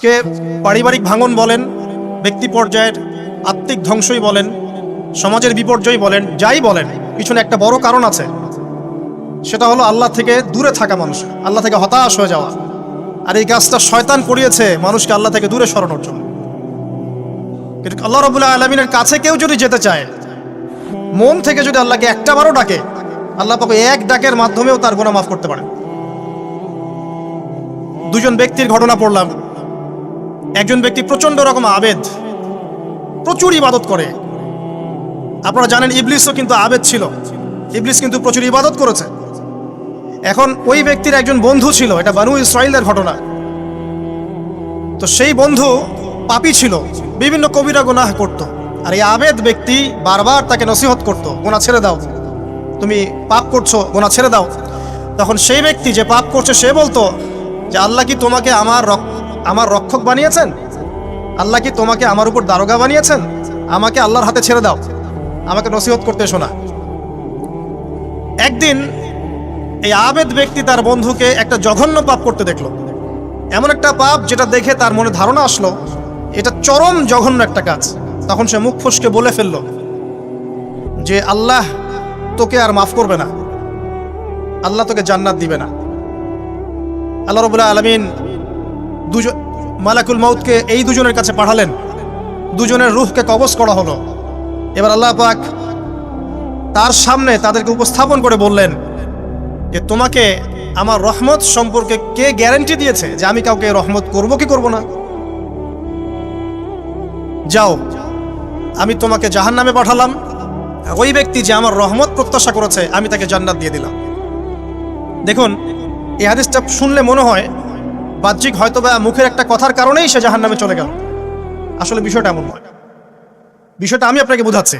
কে পারিবারিক ভাঙন বলেন, ব্যক্তি পর্যায়ের আত্মিক ধ্বংসই বলেন, সমাজের বিপর্যয় বলেন, যাই বলেন, পিছনে একটা বড় কারণ আছে। সেটা হলো আল্লাহ থেকে দূরে থাকা মানুষ, আল্লাহ থেকে হতাশ হয়ে যাওয়া। আর এই কাজটা শয়তান করিয়েছে মানুষকে আল্লাহ থেকে দূরে সরানোর জন্য। কিন্তু আল্লাহ রাব্বুল আলামিনের কাছে কেউ যদি যেতে চায়, মন থেকে যদি আল্লাহকে একটা বারও ডাকে, আল্লাহ পাক এক ডাকের মাধ্যমেও তার গুনাহ মাফ করতে পারেন। দুজন ব্যক্তির ঘটনা পড়লাম। একজন ব্যক্তি প্রচন্ড রকম আবেদ, প্রচুর ইবাদত করে। আপনারা জানেন ইবলিসও কিন্তু আবেদ ছিল, ইবলিস কিন্তু প্রচুর ইবাদত করেছে। এখন ওই ব্যক্তির একজন বন্ধু ছিল, এটা বানু ইসরাইলের ঘটনা। তো সেই বন্ধু পাপী ছিল, বিভিন্ন কবিরা গুনাহ করত। আর এই আবেদ ব্যক্তি বারবার তাকে নসিহত করত, গুনাহ ছেড়ে দাও, তুমি পাপ করছো, গুনাহ ছেড়ে দাও। তখন সেই ব্যক্তি যে পাপ করছে সে বলতো যে আল্লাহ কি তোমাকে আমার রক্ষক বানিয়েছেন? আল্লাহ কি তোমাকে আমার উপর দারোগা বানিয়েছেন? আমাকে আল্লাহর হাতে ছেড়ে দাও, আমাকে নসিহত করতে এসো না। একদিন এই আবেদ ব্যক্তি তার বন্ধুকে একটা জঘন্য পাপ করতে দেখলো, এমন একটা পাপ যেটা দেখে তার মনে ধারণা আসলো এটা চরম জঘন্য একটা কাজ। তখন সে মুখ ফসকে বলে ফেলল যে আল্লাহ তোকে আর মাফ করবে না, আল্লাহ তোকে জান্নাত দিবে না। আল্লাহ রাব্বুল আলামিন মালাকুল মউতকে এই দুজনের কাছে পাঠালেন, দুজনের রূহকে কবজ করা হলো। এবার আল্লাহ পাক তার সামনে তাদেরকে উপস্থাপন করে বললেন যে তোমাকে আমার রহমত সম্পর্কে কে গ্যারান্টি দিয়েছে যে আমি কাউকে রহমত করব কি করব না? যাও, আমি তোমাকে জাহান্নামে পাঠালাম, ওই ব্যক্তি যে আমার রহমত প্রত্যাশা করেছে আমি তাকে জান্নাত দিয়ে দিলাম। দেখুন, এই হাদিসটা শুনলে মনে হয় বাহ্যিক হয়তো বা মুখের একটা কথার কারণেই সে জাহান্নামে চলে গেল। আসলে বিষয়টা এমন নয়। বিষয়টা আমি আপনাকে বোঝাচ্ছি।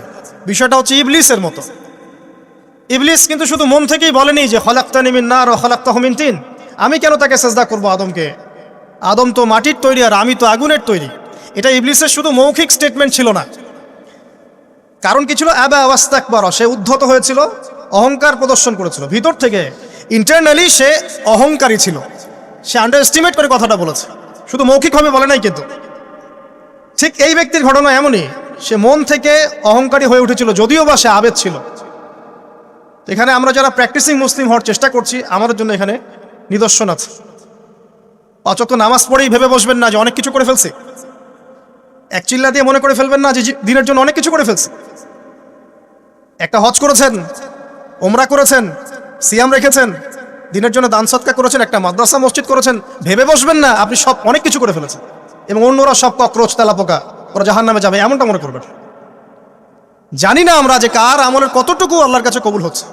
বিষয়টা হচ্ছে ইবলিসের মতো। ইবলিস কিন্তু শুধু মন থেকেই বলেনি যে খলাকতানি মিন নার ওয়া খলাকতাহু মিন তিন, আমি কেন তাকে সিজদা করব আদমকে? আদম তো মাটির তৈরি আর আমি তো আগুনের তৈরি। এটা ইবলিসের শুধু মৌখিক স্টেটমেন্ট ছিল না, কারণ কি ছিল? আবা ওয়াস্তাকবার, সে উদ্ধত হয়েছিল, অহংকার প্রদর্শন করেছিল। ভিতর থেকে ইন্টারনালি সে অহংকারী ছিল, সে আন্ডার এস্টিমেট করে কথাটা বলেছে, শুধু মৌখিকভাবে বলে নাই। কিন্তু ঠিক এই ব্যক্তির ঘটনা এমনই, সে মন থেকে অহংকারী হয়ে উঠেছিল, যদিও বা সে আবেদ ছিল। এখানে আমরা যারা প্র্যাকটিসিং মুসলিম হওয়ার চেষ্টা করছি, আমাদের জন্য এখানে নিদর্শন আছে। পাঁচ ওয়াক্ত নামাজ পড়েই ভেবে বসবেন না যে অনেক কিছু করে ফেলছে। এক চিল্লা দিয়ে মনে করে ফেলবেন না যে দিনের জন্য অনেক কিছু করে ফেলছে। একটা হজ করেছেন, ওমরা করেছেন, সিয়াম রেখেছেন, দিনের জন্য দান সদকা করেছেন, একটা মাদ্রাসা মসজিদ করেছেন, ভেবে বসবেন না আপনি সব অনেক কিছু করে ফেলেছেন এবং অন্যরা সব ককরোচ তেলাপোকা, ওরা জাহান্নামে যাবে, এমনটা মনে করবেন। জানি না আমরা যে কার আমলের কতটুকু আল্লাহর কাছে কবুল হচ্ছে।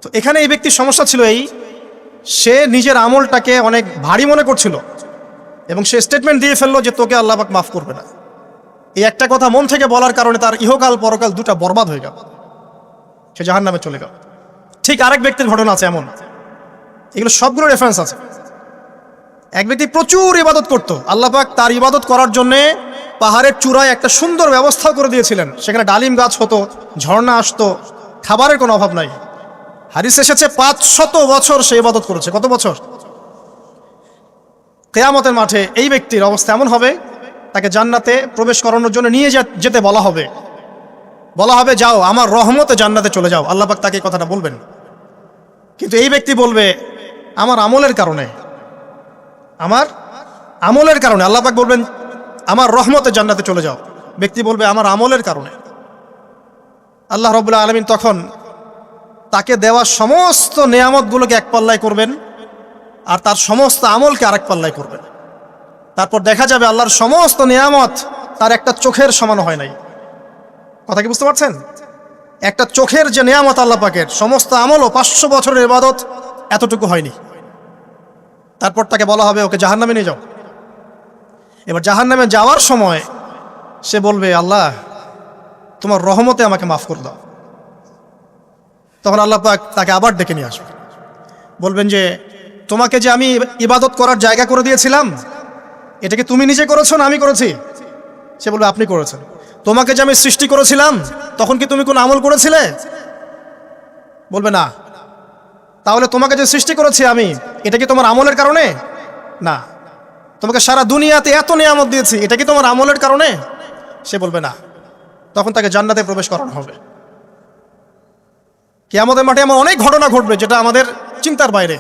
তো এখানে এই ব্যক্তির সমস্যা ছিল এই, সে নিজের আমলটাকে অনেক ভারী মনে করছিল এবং সে স্টেটমেন্ট দিয়ে ফেললো যে তোকে আল্লাহ পাক মাফ করবে না। এই একটা কথা মন থেকে বলার কারণে তার ইহকাল পরকাল দুটা বরবাদ হয়ে গেল, সে জাহান্নামে চলে গেল। ঠিক আরেক ব্যক্তির ঘটনা আছে এমন, এগুলো সবগুলো রেফারেন্স আছে। এক ব্যক্তি প্রচুর ইবাদত করত, আল্লাহ পাক তার ইবাদত করার জন্যে পাহাড়ের চূড়ায় একটা সুন্দর ব্যবস্থা করে দিয়েছিলেন। সেখানে ডালিম গাছ হতো, ঝর্ণা আসতো, খাবারের কোনো অভাব নাই। হাদিস এসেছে 500 বছর সে ইবাদত করেছে। কত বছর? কিয়ামতের মাঠে এই ব্যক্তির অবস্থা এমন হবে, তাকে জান্নাতে প্রবেশ করানোর জন্য নিয়ে যেতে বলা হবে যাও আমার রহমতে জান্নাতে চলে যাও। আল্লাহ পাক তাকে এই কথাটা বলবেন, কিন্তু এই ব্যক্তি বলবে আমার আমলের কারণে আল্লাহ পাক বলবেন আমার রহমতে জান্নাতে চলে যাও। ব্যক্তি বলবে আমার আমলের কারণে। আল্লাহ রাব্বুল আলামিন তখন তাকে দেওয়া সমস্ত নেয়ামতগুলোকে এক পাল্লায় করবেন আর তার সমস্ত আমলকে আরেক পাল্লায় করবেন। তারপর দেখা যাবে আল্লাহর সমস্ত নেয়ামত তার একটা চোখের সমান হয় নাই। কথা কি বুঝতে পারছেন? একটা চোখের যে নেয়ামত আল্লাহ পাকের, সমস্ত আমলও 500 বছরের ইবাদত এতটুকু হয়নি। তারপর তাকে বলা হবে ওকে জাহান্নামে নিয়ে যাও। এবার জাহান্নামে যাওয়ার সময় সে বলবে আল্লাহ তোমার রহমতে আমাকে মাফ করে দাও। তখন আল্লাহ পাক তাকে আবার ডেকে নিয়ে আসবে, বলবেন যে তোমাকে যে আমি ইবাদত করার জায়গা করে দিয়েছিলাম, এটাকে তুমি নিজে করেছো না আমি করেছি? সে বলবে আপনি করেছেন। তোমাকে যে আমি সৃষ্টি করেছিলাম তখন কি তুমি কোনো আমল করেছিলে? বলবে না। তাহলে তোমাকে যে সৃষ্টি করেছি আমি, এটা কি তোমার আমলের কারণে? না। তোমাকে সারা দুনিয়াতে এত নিয়ামত দিয়েছি, এটা কি তোমার আমলের কারণে? সে বলবে না। তখন তাকে জান্নাতে প্রবেশ করানো হবে। কিয়ামতের মাঠে এমন অনেক ঘটনা ঘটবে যেটা আমাদের চিন্তার বাইরে।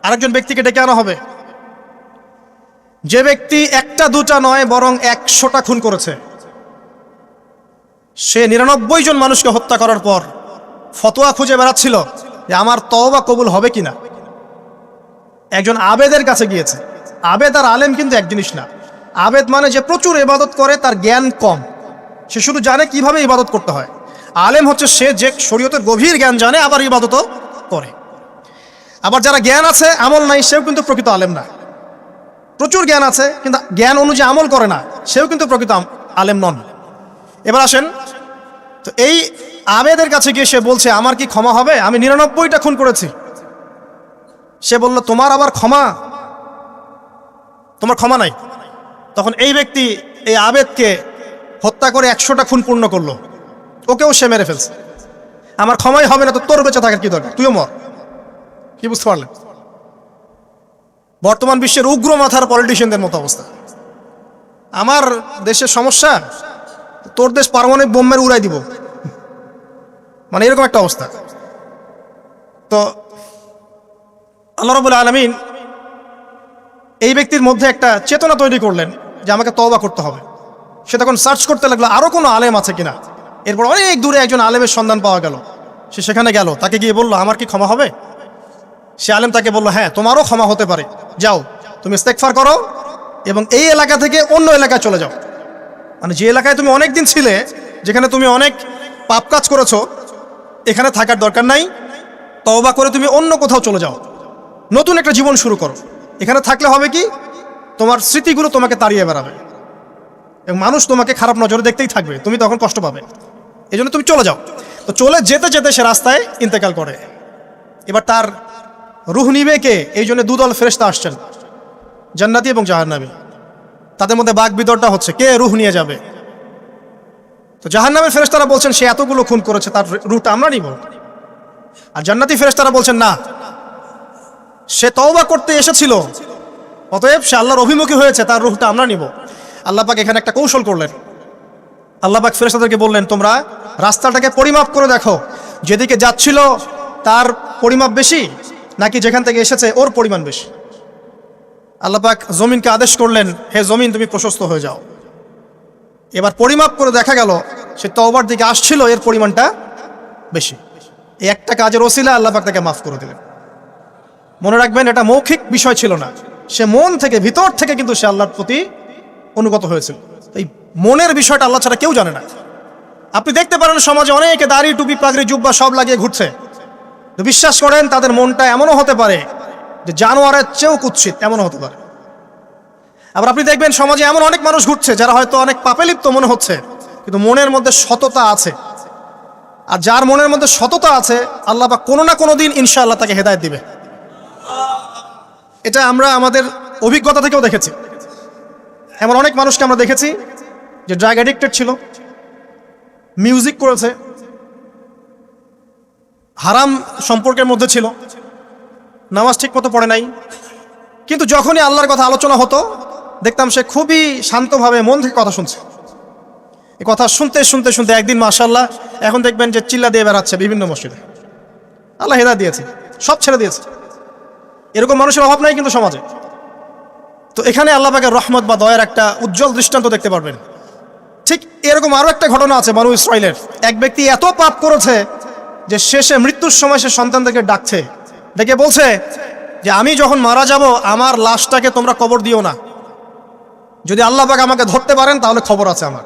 আরেকজন ব্যক্তিকে ডেকে আনা হবে, যে ব্যক্তি একটা দুটা নয় বরং 100টা খুন করেছে। সে 99 জন মানুষকে হত্যা করার পর ফতোয়া খুঁজে বেড়াচ্ছিল যে আমার তওবা কবুল হবে কিনা। একজন আবেদের কাছে গিয়েছে। আবেদ আর আলেম কিন্তু এক জিনিস না। আবেদ মানে যে প্রচুর ইবাদত করে, তার জ্ঞান কম, সে শুধু জানে কিভাবে ইবাদত করতে হয়। আলেম হচ্ছে সে যে শরীয়তের গভীর জ্ঞান জানে, আবার ইবাদতও করে। আবার যারা জ্ঞান আছে আমল নাই, সেও কিন্তু প্রকৃত আলেম না। প্রচুর জ্ঞান আছে কিন্তু জ্ঞান অনুযায়ী আমল করে না, সেও কিন্তু প্রকৃত আলেম নন। এবার আসেন, তো এই আবেদের কাছে গিয়ে সে বলছে আমার কি ক্ষমা হবে? আমি 99টা খুন করেছি। সে বলল তোমার আবার ক্ষমা? তোমার ক্ষমা নাই। তখন এই ব্যক্তি এই আবেদকে হত্যা করে 100টা খুন পূর্ণ করলো, ওকেও সে মেরে ফেলছে। আমার ক্ষমাই হবে না তো তোর বেঁচে থাকার কি দরকার, তুইও মর। কি বুঝতে পারলেন? বর্তমান বিশ্বের উগ্র মাথার পলিটিশিয়ানদের মতো অবস্থা। আমার দেশের সমস্যা, তোর দেশ পারমাণবিক বোমের উড়াই দিব, মানে এরকম একটা অবস্থা। তো আল্লাহ রাব্বুল আলামিন এই ব্যক্তির মধ্যে একটা চেতনা তৈরি করলেন যে আমাকে তওবা করতে হবে। সে তখন সার্চ করতে লাগলো আরো কোনো আলেম আছে কিনা। এরপর অনেক দূরে একজন আলেমের সন্ধান পাওয়া গেল। সে সেখানে গেল, তাকে গিয়ে বলল আমার কি ক্ষমা হবে? সে আলেম তাকে বলল হ্যাঁ, তোমারও ক্ষমা হতে পারে, যাও তুমি ইস্তেগফার করো এবং এই এলাকা থেকে অন্য এলাকায় চলে যাও। মানে যে এলাকায় তুমি অনেক দিন ছিলে, যেখানে তুমি অনেক পাপ কাজ করেছো, এখানে থাকার দরকার নাই। তওবা করে তুমি অন্য কোথাও চলে যাও, নতুন একটা জীবন শুরু করো। এখানে থাকলে হবে কি, তোমার স্মৃতিগুলো তোমাকে তাড়িয়ে বেড়াবে এবং মানুষ তোমাকে খারাপ নজরে দেখতেই থাকবে, তুমি তখন কষ্ট পাবে। এই জন্য তুমি চলে যাও। তো চলে যেতে যেতে সে রাস্তায় ইন্তেকাল করে। এবার তার রূহ নিবে কে? এই জন্য দুদল ফেরেশতা আসছেন, জান্নাতি এবং জাহান্নামী। তাদের মধ্যে বাক বিতরটা হচ্ছে কে রূহ নিয়ে যাবে। তো জাহান্নামের ফেরেশতারা বলছেন সে এতগুলো খুন করেছে, তার রূহটা আমরা নিব। আর জান্নাতি ফেরেশতারা বলছেন না, সে তওবা করতে এসেছিল, অতএব সে আল্লাহর অভিমুখী হয়েছে, তার রূহটা আমরা নিব। আল্লাহ পাক এখানে একটা কৌশল করলেন। আল্লাহ পাক ফেরেশতাদেরকে বললেন তোমরা রাস্তাটাকে পরিমাপ করে দেখো, যেদিকে যাচ্ছিল তার পরিমাপ বেশি নাকি যেখান থেকে এসেছে ওর পরিমাণ বেশি। আল্লাহ পাক জমিনকে আদেশ করলেন হে জমিন তুমি প্রশস্ত হয়ে যাও। এবার পরিমাপ করে দেখা গেল সে তওবার দিকে আসছিল, এর পরিমাণটা বেশি। এই একটা কাজের ওসিলা আল্লাহ পাক তাকে মাফ করে দিলেন। মনে রাখবেন এটা মৌখিক বিষয় ছিল না, সে মন থেকে ভিতর থেকে কিন্তু সে আল্লাহর প্রতি অনুগত হয়েছিল। এই মনের বিষয়টা আল্লাহ ছাড়া কেউ জানে না। আপনি দেখতে পারেন সমাজে অনেকে দাড়ি টুপি পাগড়ি জুব্বা সব লাগিয়ে ঘুরছে, তো বিশ্বাস করেন তাদের মনটা এমনও হতে পারে যে জানোয়ারের চেয়েও কুৎসিত, এমনও হতে পারে। আবার আপনি দেখবেন সমাজে এমন অনেক মানুষ ঘুরছে যারা হয়তো অনেক পাপে লিপ্ত মনে হচ্ছে, কিন্তু মনের মধ্যে সততা আছে। আর যার মনের মধ্যে সততা আছে আল্লাহ পাক কোনো না কোনো দিন ইনশাআল্লাহ তাকে হেদায়েত দিবে। এটা আমরা আমাদের অভিজ্ঞতা থেকেও দেখেছি। এমন অনেক মানুষকে আমরা দেখেছি যে ড্রাগ অ্যাডিক্টেড ছিল, মিউজিক করেছে, হারাম সম্পর্কের মধ্যে ছিল, নামাজ ঠিক মতো পড়ে নাই, কিন্তু যখনই আল্লাহর কথা আলোচনা হতো দেখতাম সে খুবই শান্তভাবে মন থেকে কথা শুনছে। এই কথা শুনতে শুনতে শুনতে একদিন মাশাআল্লাহ এখন দেখবেন যে চিল্লা দিয়ে বেড়াচ্ছে বিভিন্ন মসজিদে। আল্লাহ হেদায়েত দিয়েছে, সব ছেড়ে দিয়েছে। এরকম মানুষের অভাব নাই কিন্তু সমাজে। তো এখানে আল্লাহ পাকের রহমত বা দয়ার একটা উজ্জ্বল দৃষ্টান্ত দেখতে পারবেন। ঠিক এরকম আরও একটা ঘটনা আছে বনু ইসরাইলের। এক ব্যক্তি এত পাপ করেছে যে শেষে মৃত্যুর সময় সে সন্তানদেরকে ডাকছে, ডেকে বলছে যে আমি যখন মারা যাব আমার লাশটাকে তোমরা কবর দিও না, যদি আল্লাহ পাক আমাকে ধরতে পারেন তাহলে খবর আছে আমার।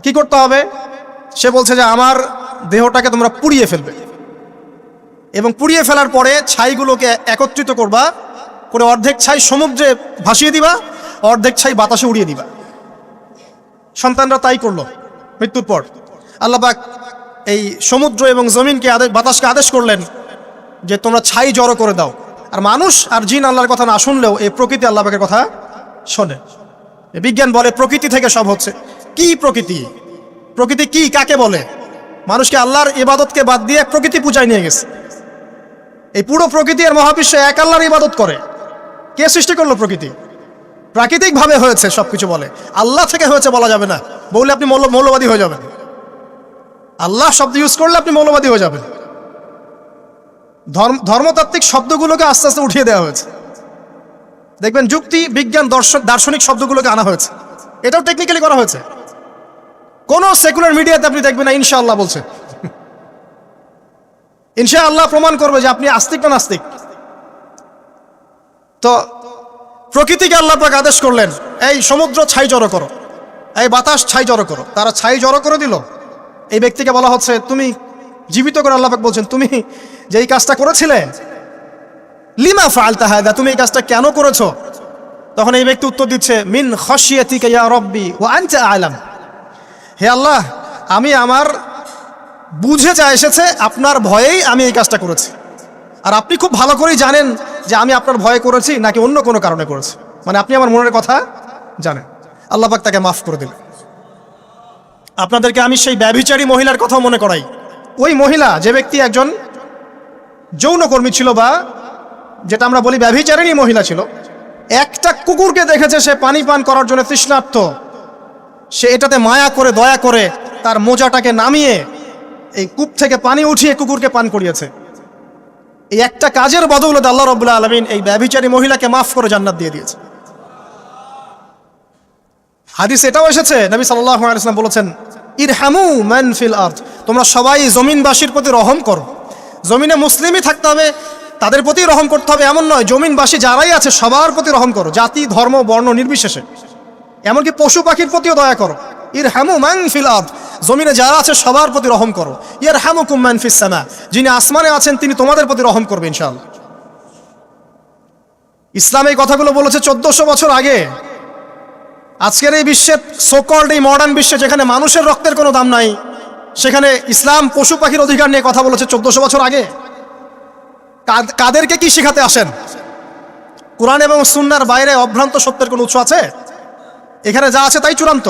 কি করতে হবে? সে বলছে যে আমার দেহটাকে তোমরা পুড়িয়ে ফেলবে এবং পুড়িয়ে ফেলার পরে ছাইগুলোকে একত্রিত করবা, করে অর্ধেক ছাই সমুদ্রে ভাসিয়ে দিবা, অর্ধেক ছাই বাতাসে উড়িয়ে দিবা। সন্তানরা তাই করলো। মৃত্যুর পর আল্লাহ পাক এই সমুদ্র এবং জমিনকে বাতাসকে আদেশ করলেন যে তোমরা ছাই জড়ো করে দাও। আর মানুষ আর জিন আল্লাহর কথা না শুনলেও এই প্রকৃতি আল্লাহ পাকের কথা শোনে। বিজ্ঞান বলে প্রকৃতি থেকে সব হচ্ছে। কি প্রকৃতি? প্রকৃতি কি, কাকে বলে? মানুষকে আল্লাহর ইবাদতকে বাদ দিয়ে প্রকৃতি পূজায় নিয়ে গেছে। এই পুরো প্রকৃতি আর মহাবিশ্ব এক আল্লাহর ইবাদত করে। কে সৃষ্টি করলো প্রকৃতি? প্রাকৃতিকভাবে হয়েছে সবকিছু বলে, আল্লাহ থেকে হয়েছে বলা যাবে না। বললে আপনি মৌলবাদী হয়ে যাবেন। আল্লাহ শব্দ ইউজ করলে আপনি মৌলবাদী হয়ে যাবেন। ধর্মতাত্ত্বিক শব্দগুলোকে আস্তে আস্তে উঠিয়ে দেওয়া হয়েছে। দেখবেন যুক্তি, বিজ্ঞান, দার্শনিক শব্দগুলোকে আনা হয়েছে। এটাও টেকনিক্যালি করা হয়েছে। কোন সেকুলার মিডিয়াতে আপনি দেখবেন না ইনশাআল্লাহ বলছে। ইনশাআল্লাহ প্রমাণ করবে যে আপনি আস্তিক না নাস্তিক। তো প্রকৃতিকে আল্লাহ পাক আদেশ করলেন, এই সমুদ্র ছাই জড়ো করো, এই বাতাস ছাই জড়ো করো। তারা ছাই জড়ো করে দিল। এই ব্যক্তিকে বলা হচ্ছে তুমি জীবিত করে, আল্লাহ পাক বলছেন তুমি যে এই কাজটা করেছিলে, লিমা ফাআলতা হাযা, তুমি এই কাজটা কেন করেছো? তখন এই ব্যক্তি উত্তর দিচ্ছে, মিন খাশিয়াতিকা ইয়া রাব্বি ওয়া আনতা আ'লাম। হে আল্লাহ, আমি আমার বুঝে যা এসেছে আপনার ভয়েই আমি এই কাজটা করেছি, আর আপনি খুব ভালো করেই জানেন যে আমি আপনার ভয়ে করেছি নাকি অন্য কোনো কারণে করেছি। মানে আপনি আমার মনের কথা জানেন। আল্লাহ পাক তাকে মাফ করে দিলেন। আপনাদেরকে আমি সেই ব্যভিচারী মহিলার কথাও মনে করাই। ওই মহিলা, যে ব্যক্তি একজন যৌনকর্মী ছিল, বা যেটা আমরা বলি ব্যভিচারিণী মহিলা ছিল, একটা কুকুরকে দেখেছে সে পানি পান করার জন্য তৃষ্ণার্ত, সে এটাতে মায়া করে দয়া করে তার মোজাটাকে নামিয়ে এই কূপ থেকে পানি উঠিয়ে কুকুরকে পান করিয়েছে। এই একটা কাজের বদৌলতে আল্লাহ রাব্বুল আলামিন এই ব্যভিচারী মহিলাকে মাফ করে জান্নাত দিয়ে দিয়েছে। হাদিস এটাও এসেছে, নবী সাল্লাল্লাহু আলাইহি ওয়াসাল্লাম বলেছেন, ইরহামু মান ফিল আরদ, তোমরা সবাই জমিনবাসীর প্রতি রহম করো। জমিনে মুসলিমই থাকতে হবে, তাদের প্রতি রহম করতে হবে এমন নয়, জমিনবাসী যারাই আছে সবার প্রতি রহম করো, জাতি ধর্ম বর্ণ নির্বিশেষে। এমনকি পশু পাখির প্রতিও দয়া করো। ইরহামু মান ফিল আরদ, জমিনে যারা আছে সবার প্রতি রহম করো। ইয়ারহামুকুম মান ফিস সামা, যিনি আসমানে আছেন তিনি তোমাদের প্রতি রহম করবে ইনশাআল্লাহ। ইসলাম এই কথাগুলো বলেছে 1400 বছর আগে। আজকের এই বিশ্বের সোকল্ড এই মডার্ন বিশ্বে, যেখানে মানুষের রক্তের কোনো দাম নাই, সেখানে ইসলাম পশু পাখির অধিকার নিয়ে কথা বলেছে 1400 বছর আগে। কাদেরকে কি শিখাতে আসেন? কোরআন এবং সুন্নাহর বাইরে অভ্রান্ত সত্যের কোনো উৎস আছে? এখানে যা আছে তাই চূড়ান্ত।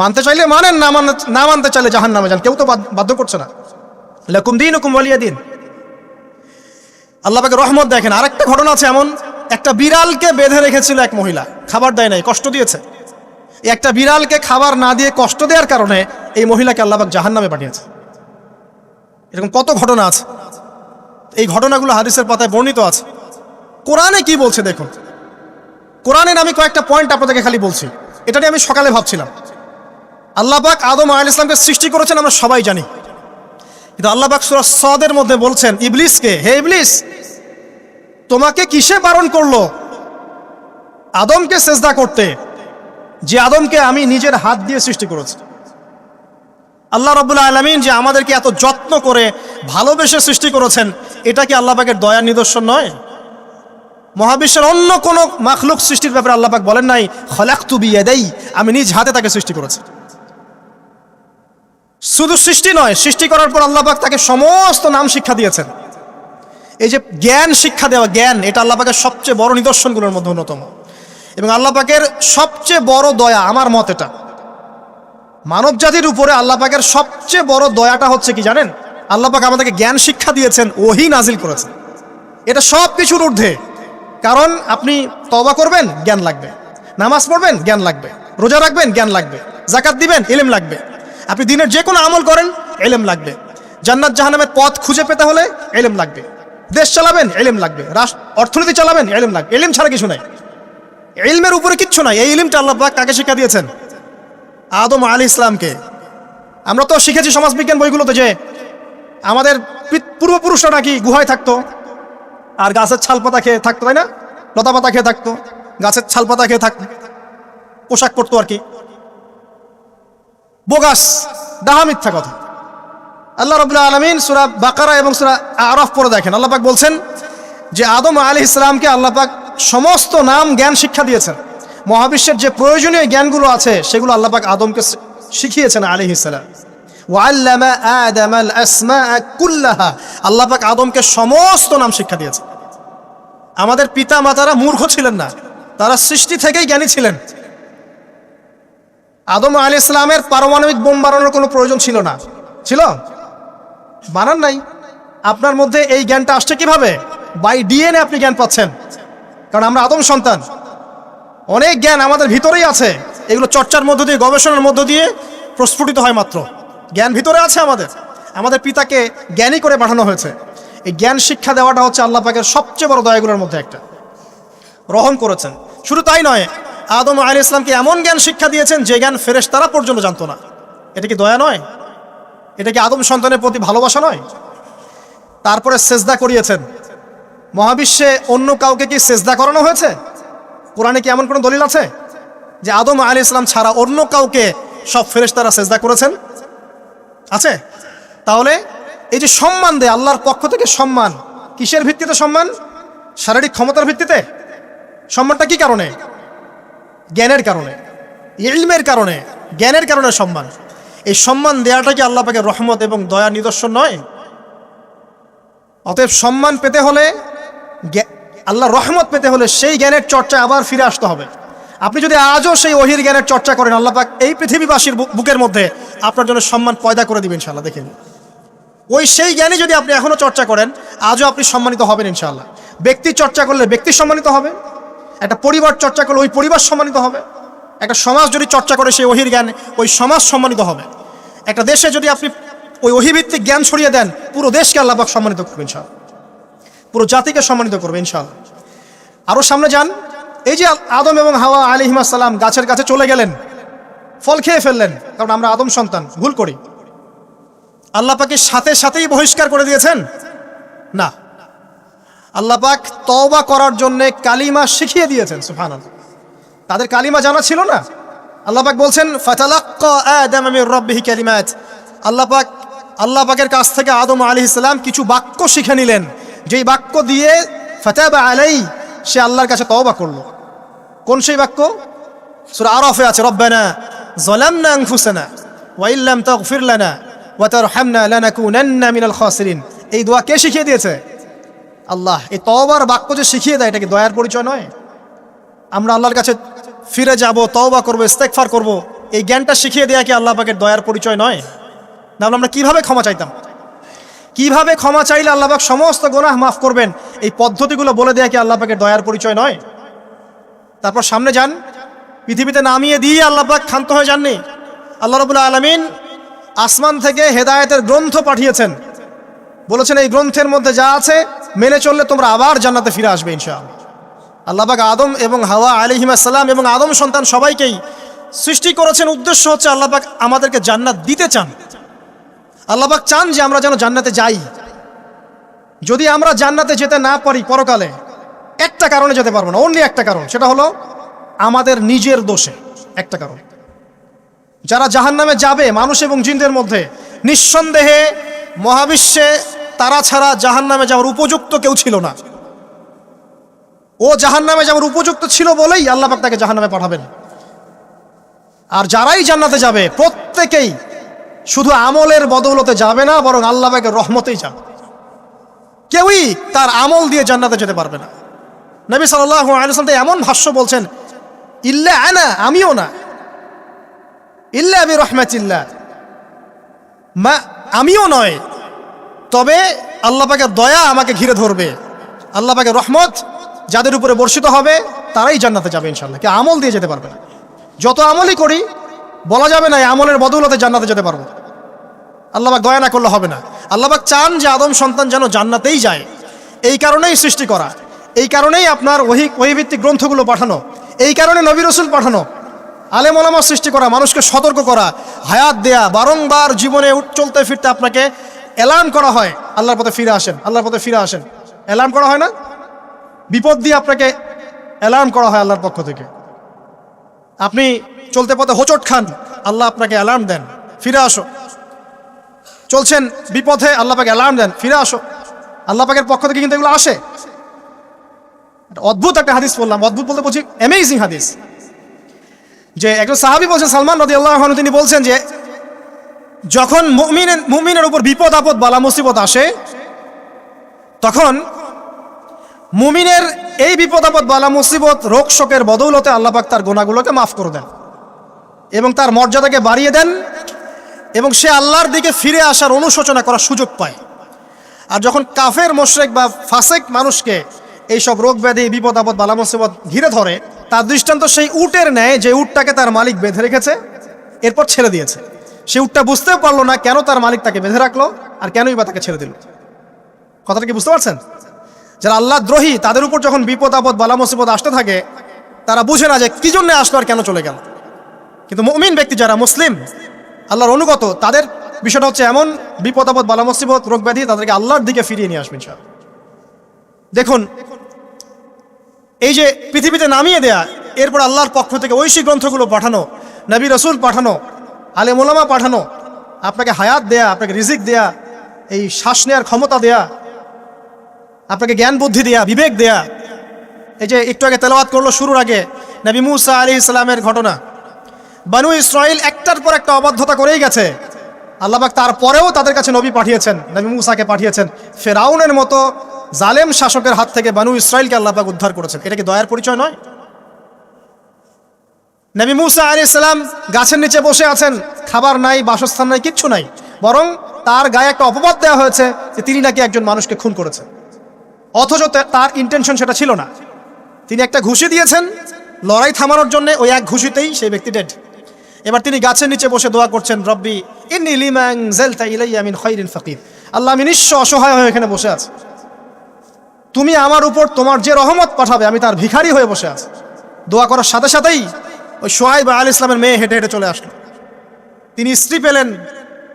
মানতে চাইলে মানেন, না মানতে চাইলে জাহান্নামে যান, কেউ তো বাধ্য করছে না। লাকুম দীনুকুম ওয়ালিয়া দীন। আল্লাহ পাকের রহমত দেখেন। আরেকটা ঘটনা আছে এমন, একটা বিড়ালকে বেঁধে রেখেছিল এক মহিলা, খাবার দেয় নাই, কষ্ট দিয়েছে। একটা বিড়ালকে খাবার না দিয়ে কষ্ট দেওয়ার কারণে এই মহিলাকে আল্লাহ পাক জাহান্নামে পাঠিয়েছে। এরকম কত ঘটনা আছে। এই ঘটনাগুলো হাদিসের পাতায় বর্ণিত আছে। কোরআনে কি বলছে দেখুন। কোরআনের আমি কয়েকটা পয়েন্ট আপনাদেরকে খালি বলছি, এটা নিয়ে আমি সকালে ভাবছিলাম। আল্লাহ পাক আদম আলাইহিস সালামকে সৃষ্টি করেছেন আমরা সবাই জানি, কিন্তু আল্লাহ পাক সূরা সদের মধ্যে বলছেন ইবলিসকে, হে ইবলিস, তোমাকে কিসে বারণ করলো আদমকে সেজদা করতে, যে আদমকে আমি নিজের হাত দিয়ে সৃষ্টি করেছি। আল্লাহ রাব্বুল আলামিন যে আমাদেরকে এত যত্ন করে ভালোবেসে সৃষ্টি করেছেন, এটা কি আল্লাহ পাকের দয়ার নিদর্শন নয়? মহাবিশ্বের অন্য কোন মাখলুক সৃষ্টির ব্যাপারে আল্লাহ পাক বলেন নাই খলাকতু বিয়াদাই, আমি নিজ হাতে তাকে সৃষ্টি করেছি। শুধু সৃষ্টি নয়, সৃষ্টি করার পর আল্লাহ পাক তাকে সমস্ত নাম শিক্ষা দিয়েছেন। এই যে জ্ঞান শিক্ষা দেওয়া, জ্ঞান, এটা আল্লাহ পাকের সবচেয়ে বড় নিদর্শনগুলোর মধ্যে অন্যতম। এবং আল্লাহ পাকের সবচেয়ে বড় দয়া, আমার মত এটা, মানব জাতির উপরে আল্লাহ পাকের সবচেয়ে বড় দয়াটা হচ্ছে কি জানেন? আল্লাহ পাক আমাদেরকে জ্ঞান শিক্ষা দিয়েছেন, ওহী নাজিল করেছেন। এটা সব কিছুর ঊর্ধ্বে। কারণ আপনি তওবা করবেন, জ্ঞান লাগবে। নামাজ পড়বেন, জ্ঞান লাগবে। রোজা রাখবেন, জ্ঞান লাগবে। যাকাত দিবেন, ইলম লাগবে। আপনি দিনের যে কোনো আমল করেন, ইলম লাগবে। জান্নাত জাহান্নামের পথ খুঁজে পেতে হলে ইলম লাগবে। দেশ চালাবেন, ইলম লাগবে। অর্থনীতি চালাবেন, ইলম লাগবে। ইলম ছাড়া কিছু নাই, ইলমের উপরে কিচ্ছু নাই। এই ইলমটা আল্লাহ পাক কাকে শিক্ষা দিয়েছেন? আদম আলাইহিস সালামকে। আমরা তো শিখেছি সমাজবিজ্ঞান বইগুলোতে যে আমাদের পূর্বপুরুষরা নাকি গুহায় থাকতো আর গাছের ছালপাতা খেয়ে থাকতো, তাই না? লতা পাতা খেয়ে থাকতো, গাছের ছালপাতা খেয়ে থাকতো, পোশাক পরতো আর কি। বোগাস, ডাহা, মিথ্যা কথা। আল্লাহ রাব্বুল আলামিন সূরা বাকারা এবং সূরা আরাফ পড়ে দেখেন, আল্লাহ পাক বলছেন যে আদম আলাইহিস সালামকে আল্লাহ পাক সমস্ত নাম জ্ঞান শিক্ষা দিয়েছেন। মহাবিশ্বের যে প্রয়োজনীয় জ্ঞানগুলো আছে সেগুলো আল্লাহ পাক আদমকে শিখিয়েছেন আলাইহিস সালাম। ওয়াল্লামা আদামাল আসমাআ কুল্লাহা, আল্লাহ পাক আদমকে সমস্ত নাম শিক্ষা দিয়েছেন। আমাদের পিতা মাতারা মূর্খ ছিলেন না, তারা সৃষ্টি থেকেই জ্ঞানী ছিলেন। আদম আলাইহিস সালামের পারমাণবিক বোম বানানোর কোনো প্রয়োজন ছিল না, ছিল? বানান নাই। আপনার মধ্যে এই জ্ঞানটা আসছে কিভাবে? বাই ডিএনএ আপনি জ্ঞান পাচ্ছেন, কারণ আমরা আদম সন্তান। অনেক জ্ঞান আমাদের ভিতরেই আছে, এগুলো চর্চার মধ্য দিয়ে, গবেষণার মধ্য দিয়ে প্রস্ফুটিত হয় মাত্র। জ্ঞান ভিতরে আছে আমাদের, আমাদের পিতাকে জ্ঞানী করে পাঠানো হয়েছে। এই জ্ঞান শিক্ষা দেওয়াটা হচ্ছে আল্লাহ পাকের সবচেয়ে বড় দয়াগুলোর মধ্যে একটা, রহম করেছেন। শুধু তাই নয়, আদম আলাইহিস সালামকে এমন জ্ঞান শিক্ষা দিয়েছেন যে জ্ঞান ফেরেশতারা পর্যন্ত জানতো না। এটা কি দয়া নয়? এটা কি আদম সন্তানের প্রতি ভালোবাসা নয়? তারপরে সেজদা করিয়েছেন। মহাবিশ্বে অন্য কাউকে কি সেজদা করানো হয়েছে? কোরআনে কি এমন কোনো দলিল আছে যে আদম আলাইহিস সালাম ছাড়া অন্য কাউকে সব ফেরেশতারা সেজদা করেছেন? আছে? তাহলে এই যে সম্মান দেয় আল্লাহর পক্ষ থেকে, সম্মান কিসের ভিত্তিতে? সম্মান শারীরিক ক্ষমতার ভিত্তিতে? সম্মানটা কি কারণে? জ্ঞানের কারণে, ইলমের কারণে, জ্ঞানের কারণে সম্মান। এই সম্মান দেওয়াটা কি আল্লাহ পাকের রহমত এবং দয়ার নিদর্শন নয়? অতএব সম্মান পেতে হলে, আল্লাহর রহমত পেতে হলে সেই জ্ঞানের চর্চায় আবার ফিরে আসতে হবে। আপনি যদি আজও সেই ওহির জ্ঞানের চর্চা করেন, আল্লাহ পাক এই পৃথিবীবাসীর বুকের মধ্যে আপনার জন্য সম্মান পয়দা করে দিবেন ইনশাআল্লাহ। দেখেন, ওই সেই জ্ঞানী যদি আপনি এখনো চর্চা করেন, আজও আপনি সম্মানিত হবেন ইনশাআল্লাহ। ব্যক্তি চর্চা করলে ব্যক্তি সম্মানিত হবে, একটা পরিবার চর্চা করলে ওই পরিবার সম্মানিত হবে, একটা সমাজ যদি চর্চা করে সেই ওহির জ্ঞান, ওই সমাজ সম্মানিত হবে। একটা দেশে যদি আপনি ওই ওহিভিত্তিক জ্ঞান ছড়িয়ে দেন, পুরো দেশকে আল্লাহ পাক সম্মানিত করবে ইনশাআল্লাহ, পুরো জাতিকে সম্মানিত করবে ইনশাআল্লাহ। আরও সামনে যান, এই যে আদম এবং হাওয়া আলাইহিস সালাম গাছের কাছে চলে গেলেন, ফল খেয়ে ফেললেন, কারণ আমরা আদম সন্তান, ভুল করি। আল্লাহ পাকের সাথে সাথেই বহিষ্কার করে দিয়েছেন? না, আল্লাহ পাক তওবা করার জন্য কালিমা শিখিয়ে দিয়েছেন। সুবহানাল্লাহ, তাদের কালিমা জানা ছিল না। আল্লাহ পাক বলছেন ফাতালাক্কা আদম মির রাব্বিহি কালিমাত, আল্লাহ পাকের কাছ থেকে আদম আলাইহিস সালাম কিছু বাক্য শিখে নিলেন, যেই বাক্য দিয়ে ফাতাবা আলাই, সে আল্লাহর কাছে তওবা করলো। কোন সেই বাক্য? সূরা আরাফে আছে, রব্বানা যালামনা আনফুসানা ওয়া ইল্লাম তাগফির লানা ওয়া তারহামনা লানাকুনান্না মিনাল খাসিরিন। এই দোয়া কে শিখিয়ে দিয়েছে? আল্লাহ। এই তওবার বাক্য যে শিখিয়ে দেয়, এটা কি দয়ার পরিচয় নয়? আমরা আল্লাহর কাছে ফিরে যাব, তওবা করব, ইস্তেগফার করব, এই জ্ঞানটা শিখিয়ে দেয়া কি আল্লাহ পাকের দয়ার পরিচয় নয়? তাহলে আমরা কিভাবে ক্ষমা চাইতাম? কিভাবে ক্ষমা চাইলে আল্লাহ পাক সমস্ত গুনাহ মাফ করবেন, এই পদ্ধতিগুলো বলে দেয়া কি আল্লাহ পাকের দয়ার পরিচয় নয়? তারপর সামনে যান, পৃথিবীতে নামিয়ে দিয়ে আল্লাহ পাক ক্ষান্ত হয়ে যাননি। আল্লাহ রাব্বুল আলামিন আসমান থেকে হেদায়েতের গ্রন্থ পাঠিয়েছেন, বলেছেন এই গ্রন্থের মধ্যে যা আছে মেনে চললে তোমরা আবার জান্নাতে ফিরে আসবে ইনশাআল্লাহ। আল্লাহ পাক আদম এবং হাওয়া আলাইহিস সালাম এবং আদম সন্তান সবাইকেই সৃষ্টি করেছেন, উদ্দেশ্য হচ্ছে আল্লাহ পাক আমাদেরকে জান্নাত দিতে চান। আল্লাহ পাক চান যে আমরা যেন জান্নাতে যাই। যদি আমরা জান্নাতে যেতে না পারি পরকালে, একটা কারণে যেতে পারবো না, অনলি একটা কারণ, সেটা হলো আমাদের নিজের দোষে। একটা কারণ, যারা জাহান্নামে যাবে মানুষ এবং জিনদের মধ্যে, নিঃসন্দেহে মহাবিশ্বে তারা ছাড়া জাহান্নামে যাওয়ার উপযুক্ত কেউ ছিল না। ও জাহান্নামে যাওয়ার উপযুক্ত ছিল বলেই আল্লাহ পাক তাকে জাহান্নামে পাঠাবেন। আর যারাই জান্নাতে যাবে প্রত্যেকেই শুধু আমলের বদৌলতে যাবে না, বরং আল্লাহ পাকের রহমতেই যাবে। কেউই তার আমল দিয়ে জান্নাতে যেতে পারবে না। নবী সাল্লাল্লাহু আলাইহি ওয়াসাল্লাম এমন ভাষ্য বলছেন, ইল্লা আনা, আমিও না, ইল্লা বিরহমাতিল্লাহ, আমিও নয়, তবে আল্লাহ পাকের দয়া আমাকে ঘিরে ধরবে। আল্লাহ পাকের রহমত যাদের উপরে বর্ষিত হবে তারাই জান্নাতে যাবে ইনশাআল্লাহ। কে আমল দিয়ে যেতে পারবে না। যত আমলই করি বলা যাবে না এই আমলের বদৌলতে জান্নাতে যেতে পারবো। আল্লাহ পাক দয়া না করলে হবে না। আল্লাহ পাক চান যে আদম সন্তান যেন জান্নাতেই যায়। এই কারণেই সৃষ্টি করা, এই কারণেই আপনার ওহীভিত্তিক গ্রন্থগুলো পাঠানো, এই কারণে নবী রাসূল পাঠানো, আলেম ওলামা সৃষ্টি করা, মানুষকে সতর্ক করা, হায়াত দেয়া, বারংবার জীবনে চলতে ফিরতে আপনাকে অ্যালার্ম করা হয়, আল্লাহর পথে ফিরে আসেন, আল্লাহর পথে ফিরে আসেন। অ্যালার্ম করা হয় না? বিপদ দিয়ে আপনাকে অ্যালার্ম করা হয় আল্লাহর পক্ষ থেকে। আপনি চলতে পথে হোঁচট খান, আল্লাহ আপনাকে অ্যালার্ম দেন, ফিরে আসো। চলছেন বিপথে, আল্লাহ পাকে অ্যালার্ম দেন, ফিরে আসো। আল্লাহ পাকের পক্ষ থেকে কিন্তু এগুলো আসে। অদ্ভুত একটা হাদিস বললাম, অদ্ভুত বলতে বলছি অ্যামেজিং হাদিস, যে একজন সাহাবী বলছেন, সালমান রাদিয়াল্লাহু আনহু, তিনি বলছেন যে যখন মুমিনের উপর বিপদ আপদ বালা মুসিবত আসে, তখন মুমিনের এই বিপদ আপদ বালা মুসিবত রোগ শোকের বদৌলতে আল্লাহ পাক তার গুনাহগুলোকে মাফ করে দেন এবং তার মর্যাদাকে বাড়িয়ে দেন এবং সে আল্লাহর দিকে ফিরে আসার অনুশোচনা করার সুযোগ পায়। আর যখন কাফের মুশরিক বা ফাসিক মানুষকে এইসব রোগ ব্যাধি বিপদ আপদ বালা মুসিবত ঘিরে ধরে, তার দৃষ্টান্ত সেই উটের ন্যায় যে উটটাকে তার মালিক বেঁধে রেখেছে, এরপর ছেড়ে দিয়েছে। সে উটটা বুঝতেও পারলো না কেন তার মালিক তাকে বেঁধে রাখলো আর কেনই বা তাকে ছেড়ে দিল। কথাটা কি বুঝতে পারছেন? যারা আল্লাহ দ্রোহী তাদের উপর যখন বিপদ আপদ বালা মুসিবত আসতে থাকে, তারা বুঝে না যে কি জন্য আসলো আর কেন চলে গেল। কিন্তু মুমিন ব্যক্তি যারা মুসলিম, আল্লাহর অনুগত, তাদের বিষয়টা হচ্ছে এমন বিপদ আপদ বালা মুসিবত রোগ ব্যাধি তাদেরকে আল্লাহর দিকে ফিরিয়ে নিয়ে আসবেন ইনশাআল্লাহ। দেখুন, এই যে পৃথিবীতে নামিয়ে দেয়া, এরপর আল্লাহর পক্ষ থেকে ঐশী গ্রন্থগুলো পাঠানো, নবী রসুল পাঠানো, আলেম ওলামা পাঠানো, আপনাকে হায়াত দেয়া, আপনাকে রিজিক দেয়া, এই শ্বাস নেওয়ার ক্ষমতা দেয়া, আপনাকে জ্ঞান বুদ্ধি দেয়া, বিবেক দেয়া। এই যে একটু আগে তেলাওয়াত করলো শুরুর আগে নবী মুসা আলাইহিস সালামের ঘটনা। বানু ইসরাইল একটার পর একটা অবাধ্যতা করেই গেছে, আল্লাহ পাক তারপরেও তাদের কাছে নবী পাঠিয়েছেন, নবী মুসাকে পাঠিয়েছেন। ফেরাউনের মতো জালেম শাসকের হাত থেকে বানু ইসরাইলকে আল্লাহ পাক উদ্ধার করেছেন। এটা কি দয়ার পরিচয় নয়? নবী মুসা আলাইহিস সালাম গাছের নিচে বসে আছেন, খাবার নাই, বাসস্থান নাই, কিচ্ছু নাই, বরং তার গায়ে একটা অপবাদ দেওয়া হয়েছে যে তিনি নাকি একজন মানুষকে খুন করেছেন, অথচ তার ইন্টেনশন সেটা ছিল না। তিনি একটা ঘুষি দিয়েছেন লড়াই থামানোর জন্য, ওই এক ঘুষিতেই সেই ব্যক্তি ডেড। এবার তিনি গাছের নিচে বসে দোয়া করছেন, রব্বি ইন্নী লিমা আনজালতা ইলাইয়া মিন খাইরিন ফাকির। আল্লাহ, আমি নিঃস্ব অসহায় হয়ে এখানে বসে আছি, তুমি আমার উপর তোমার যে রহমত পাঠাবে আমি তার ভিখারি হয়ে বসে আছি। দোয়া করার সাথে সাথেই ওই শুআয়ব আলাইহিস সালামের মেয়ে হেঁটে হেঁটে চলে আসলো। তিনি স্ত্রী পেলেন,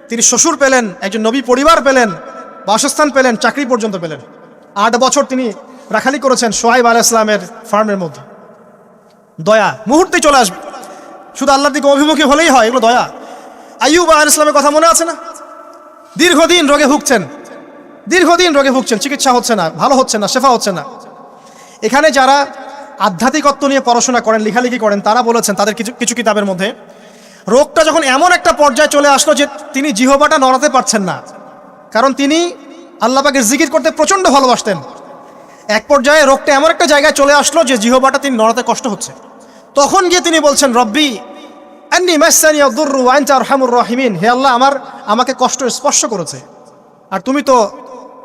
তিনি শ্বশুর পেলেন, একজন নবী পরিবার পেলেন, বাসস্থান পেলেন, চাকরি পর্যন্ত পেলেন। 8 বছর তিনি রাখালি করেছেন শুআয়ব আলাইহিস সালামের ফার্মের মধ্যে। দয়া মুহূর্তেই চলে আসবে, শুধু আল্লাহর দিকে অভিমুখী হলেই হয়, এগুলো দয়া। আইয়ুব আলাইহিস সালামের কথা মনে আছে না? দীর্ঘদিন রোগে ভুগছেন, চিকিৎসা হচ্ছে না, ভালো হচ্ছে না, শেফা হচ্ছে না। এখানে যারা আধ্যাত্মিকত্ব নিয়ে পড়াশোনা করেন, লেখালেখি করেন, তারা বলেছেন তাদের কিছু কিতাবের মধ্যে, রোগটা যখন এমন একটা পর্যায়ে চলে আসলো যে তিনি জিহ্বাটা নড়াতে পারছেন না, কারণ তিনি আল্লাহ পাকের জিকির করতে প্রচণ্ড ভালোবাসতেন। এক পর্যায়ে রোগটা এমন একটা জায়গায় চলে আসলো যে জিহ্বাটা তিনি নড়াতে কষ্ট হচ্ছে। তখন গিয়ে তিনি বলছেন, রব্বি আন্নী মাসসানি আদ-দুররু ওয়া আনতা আরহামুর রাহিমিন। হে আল্লাহ, আমাকে কষ্ট স্পর্শ করেছে, আর তুমি তো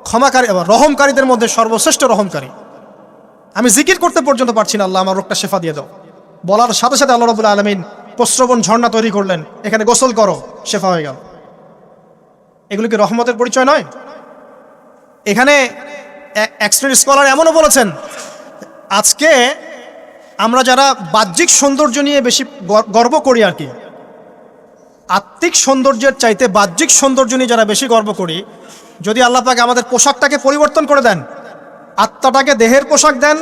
ক্ষমাকারী, রহমকারীদের মধ্যে সর্বশ্রেষ্ঠ রহমকারী। আমি জিকির করতে পর্যন্ত পারছি না, আল্লাহ আমার রোগটা শেফা দিয়ে দাও। বলার সাথে সাথে আল্লাহ রাব্বুল আলামিন প্রস্রবণ ঝর্ণা তৈরি করলেন, এখানে গোসল করো, শেফা হয়ে গেল। এগুলো কি রহমতের পরিচয় নয়? এখানে এক শ্রেণীর স্কলার এমনও বলেছেন, আজকে আমরা যারা বাহ্যিক সৌন্দর্য নিয়ে বেশি গর্ব করি আর কি, আত্মিক সৌন্দর্যের চাইতে বাহ্যিক সৌন্দর্য নিয়ে যারা বেশি গর্ব করি, যদি আল্লাহ পাক আমাদের পোশাকটাকে পরিবর্তন করে দেন, আত্মাটাকে দেহের পোশাক দেন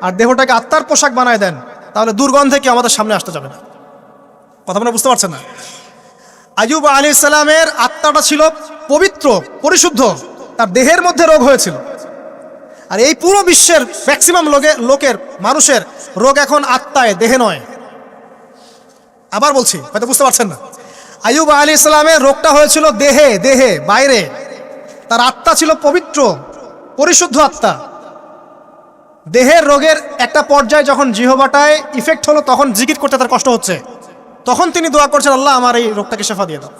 আর দেহটাকে আত্মার পোশাক বানায় দেন, তাহলে দুর্গন্ধে কি আমাদের সামনে আসতে যাবে না। কথা মনে বুঝতে পারছেন না? আইয়ুব আলাইহিস সালামের আত্মাটা ছিল পবিত্র, পরিশুদ্ধ, তার দেহের মধ্যে রোগ হয়েছিল। আর এই পুরো বিশ্বের ম্যাক্সিমাম লোকের মানুষের রোগ এখন আত্মায়, দেহে নয়। আবার বলছি, হয়তো বুঝতে পারছেন না। আইয়ুব আলাইহিস সালামের রোগটা হয়েছিল দেহে, বাইরে। তার আত্মা ছিল পবিত্র, পরিশুদ্ধ আত্মা। দেহের রোগের একটা পর্যায়ে যখন জিহ্বাটায় ইফেক্ট হলো, তখন জিকির করতে তার কষ্ট হচ্ছে, তখন তিনি দোয়া করছেন, আল্লাহ আমার এই রোগটাকে শেফা দিয়ে দাও।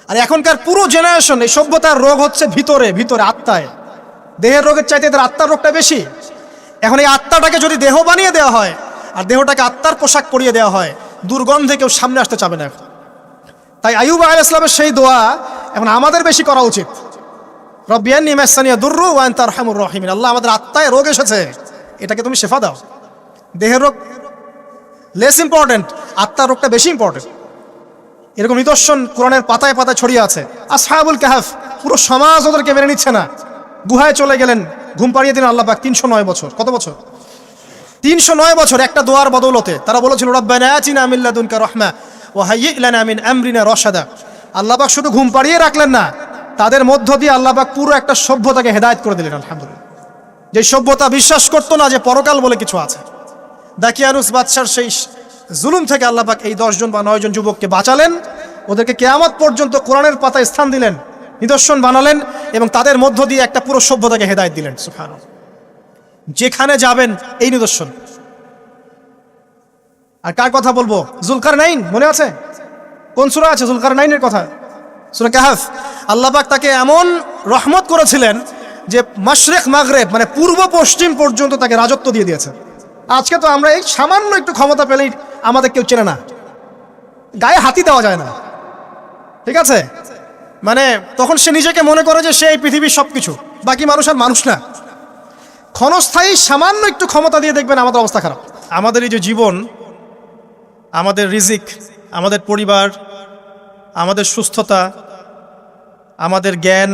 আর এখনকার পুরো জেনারেশন, এই সভ্যতার রোগ হচ্ছে ভিতরে আত্মায়। দেহের রোগের চাইতে এদের আত্মার রোগটা বেশি। এখন এই আত্মাটাকে যদি দেহ বানিয়ে দেওয়া হয় আর দেহটাকে আত্মার পোশাক পরিয়ে দেওয়া হয়, দুর্গন্ধে কেউ সামনে আসতে চাবে না। তাই আইয়ুব আলাইহিস সালামের সেই দোয়া এখন আমাদের বেশি করা উচিত। রব্বি আন্নী মাসসানি আদ-দুররু ওয়া আনতা আরহামুর রাহিমিন। আল্লাহ, আমাদের আত্মায় রোগ এসেছে, এটাকে তুমি শেফা দাও। দেহের রোগ লেস ইম্পর্টেন্ট, আত্মার রোগটা বেশি ইম্পর্টেন্ট। এরকম নিদর্শন কোরআনের পাতায় পাতায় ছড়িয়ে আছে। আসহাবুল কাহফ, পুরো সমাজ ওদেরকে মেনে নিচ্ছে না, গুহায় চলে গেলেন, ঘুম পাড়িয়ে দিলেন আল্লাহ পাক। 309 বছর, কত বছর? 309 বছর একটা দোয়ার বদৌলতে। তারা বলেছিল, রব্বানা আতিনা মিন লাদুনকা রাহমা ওয়া হাইয়্যি লানা মিন আমরিনা রাশাদা। আল্লাহ পাক শুধু ঘুম পাড়িয়ে রাখলেন না, তাদের মধ্য দিয়ে আল্লাহ পাক পুরো একটা সভ্যতাকে হেদায়েত করে দিলেন। আলহামদুলিল্লাহ। যে সভ্যতা বিশ্বাস করতো না যে পরকাল বলে কিছু আছে, দাকিয়ানুস বাদশার সেই জুলুম থেকে আল্লাহ পাক এই 10 জন বা 9 জন যুবককে বাঁচালেন, ওদেরকে কিয়ামত পর্যন্ত কোরআনের পাতায় স্থান দিলেন, নিদর্শন বানালেন, এবং তাদের মধ্য দিয়ে একটা পুরো সভ্যতাকে হেদায়েত দিলেন। সুবহানাল্লাহ। যেখানে যাবেন এই নিদর্শন। আর কার কথা বলবো? জুলকারনাইন, মনে আছে? কোন সূরা আছে জুলকারনাইনের কথা? সূরা কাহফ। আল্লাহ পাক তাকে এমন রহমত করেছিলেন যে মাশরিক মাগরিব, মানে পূর্ব পশ্চিম পর্যন্ত তাকে রাজত্ব দিয়ে দিয়েছে। আজকে তো আমরা এই সামান্য একটু ক্ষমতা পেলেই আমাদের কেউ চেনে না, গায়ে হাতি দেওয়া যায় না, ঠিক আছে? মানে তখন সে নিজেকে মনে করে যে সে এই পৃথিবীর সব কিছু, বাকি মানুষ আর মানুষ না। ক্ষণস্থায়ী সামান্য একটু ক্ষমতা দিয়ে দেখবেন আমাদের অবস্থা খারাপ। আমাদের এই যে জীবন, আমাদের রিজিক, আমাদের পরিবার, আমাদের সুস্থতা, আমাদের জ্ঞান,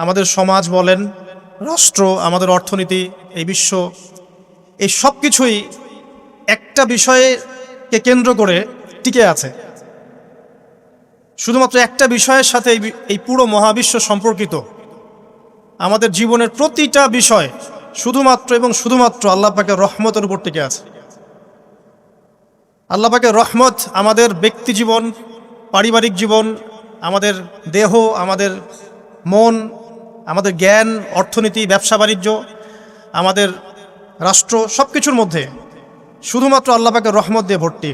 আমাদের সমাজ বলেন, রাষ্ট্র, আমাদের অর্থনীতি, এই বিশ্ব, এই সব কিছুই একটা বিষয়কে কেন্দ্র করে টিকে আছে। শুধুমাত্র একটা বিষয়ের সাথে এই পুরো মহাবিশ্ব সম্পর্কিত। আমাদের জীবনের প্রতিটা বিষয় শুধুমাত্র এবং শুধুমাত্র আল্লাহ পাকের রহমতের উপর টিকে আছে। আল্লাহ পাকের রহমত আমাদের ব্যক্তি জীবন, পারিবারিক জীবন, আমাদের দেহ, আমাদের মন, আমাদের জ্ঞান, অর্থনীতি, ব্যবসা বাণিজ্য, আমাদের রাষ্ট্র, সব কিছুর মধ্যে শুধুমাত্র আল্লাহ পাকের রহমত দিয়ে ভর্তি।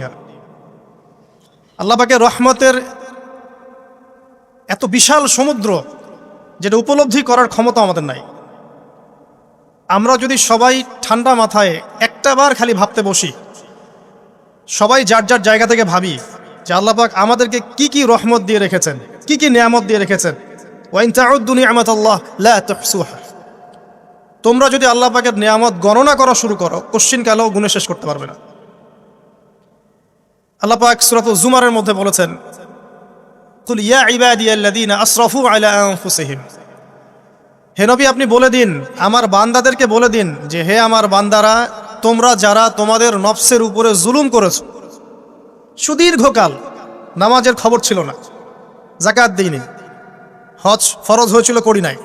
আল্লাহ পাকের রহমতের এত বিশাল সমুদ্র, যেটা উপলব্ধি করার ক্ষমতা আমাদের নাই। আমরা যদি সবাই ঠান্ডা মাথায় একটাবার খালি ভাবতে বসি, সবাই যার যার জায়গা থেকে ভাবি যে আল্লাহ পাক আমাদেরকে কি কি রহমত দিয়ে রেখেছেন, কি কি নিয়ামত দিয়ে রেখেছেন। ওয়াইন তাউদ্দু নিআমাতাল্লাহ লা তুহসুহা। তোমরা যদি আল্লাহ পাকের নিয়ামত গণনা করা শুরু করো, কোশ্চিনকালেও গুণে শেষ করতে পারবে না। আল্লাহ পাক সূরাতুল জুমারের মধ্যে বলেছেন, কুল ইয়া ইবাদিয়াল্লাযীনা আসরাফু আলা আনফুসিহিম। হে নবী, আপনি বলে দিন, আমার বান্দাদেরকে বলে দিন যে হে আমার বান্দারা, তোমরা যারা তোমাদের নফসের উপরে জুলুম করেছো, সুদীর্ঘকাল নামাজের খবর ছিল না, যাকাত দিইনি, হজ ফরজ হয়েছিল করি নাই,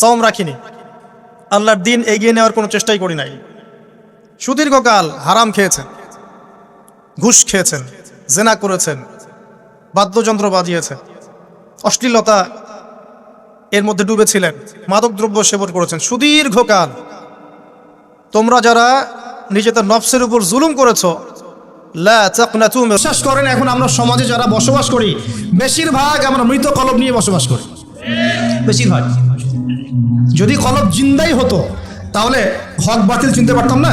সওম রাখিনি, আল্লাহর দিন এগিয়ে নেওয়ার কোনো চেষ্টাই করি নাই, সুদীর্ঘকাল হারাম খেয়েছেন, ঘুষ খেয়েছেন, জেনা করেছেন, বাদ্যযন্ত্র বাজিয়েছেন, অশ্লীলতা এর মধ্যে ডুবেছিলেন, মাদকদ্রব্য সেবন করেছেন, সুদীর্ঘকাল তোমরা যারা নিজেদের নফসের উপর জুলুম করেছো, লা তাকনাতু। বিশ্বাস করেন, এখন আমরা সমাজে যারা বসবাস করি, বেশিরভাগ আমরা মৃত কলব নিয়ে বসবাস করি। বেশিরভাগ। যদি কলব জিন্দাই হতো তাহলে হক বাতিল চিনতে পারতাম না।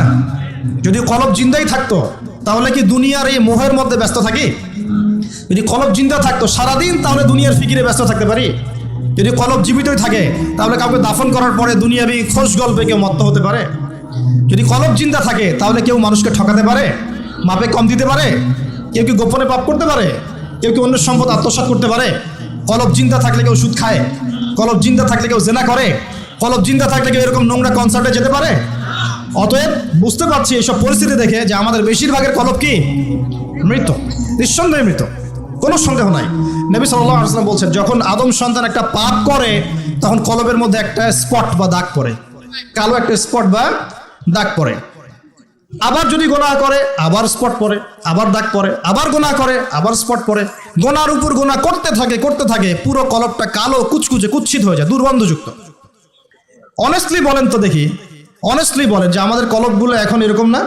যদি কলব জিন্দাই থাকতো তাহলে কি দুনিয়ার এই মোহের মধ্যে ব্যস্ত থাকি? যদি কলব জিন্দা থাকতো সারাদিন, তাহলে দুনিয়ার ফিকিরে ব্যস্ত থাকতে পারি। যদি কলব জীবিতই থাকে তাহলে কাউকে দাফন করার পরে দুনিয়াবি খোশ গল্পে কেউ মত্ত হতে পারে। যদি কলব জিন্দা থাকে তাহলে কেউ মানুষকে ঠকাতে পারে, মাপে কম দিতে পারে, কেউ কি গোপনে পাপ করতে পারে, কেউ কি অন্যের সম্পদ আত্মসাৎ করতে পারে। কলব জিন্দা থাকলে কেউ সুদ খায়, কলব জিন্দা থাকলে কেউ জেনা করে, কলব জিন্দা থাকলে কেউ এরকম নোংরা কনসার্টে যেতে পারে। অতএব বুঝতে পারছি এইসব পরিস্থিতি দেখে যে আমাদের বেশিরভাগের কলব কি? মৃত, নিঃসন্দেহে মৃত, কোনো সন্দেহ নাই। নবী সাল্লাল্লাহু আলাইহি ওয়াসাল্লাম বলছেন, যখন আদম সন্তান একটা পাপ করে তখন কলবের মধ্যে একটা স্পট বা দাগ পড়ে, কালো একটা স্পট বা দাগ পড়ে। আবার যদি গুনাহ করে আবার স্পট পড়ে, আবার দাগ পড়ে, আবার গুনাহ করে আবার স্পট পড়ে। গুনার উপর গুনাহ করতে থাকে, পুরো কলবটা কালো, কুচকুচে, কুৎসিত হয়ে যায়, দুর্গন্ধযুক্ত। অনেস্টলি বলেন তো দেখি, অনেস্টলি বলেন যে আমাদের কলবগুলো এখন এরকম না?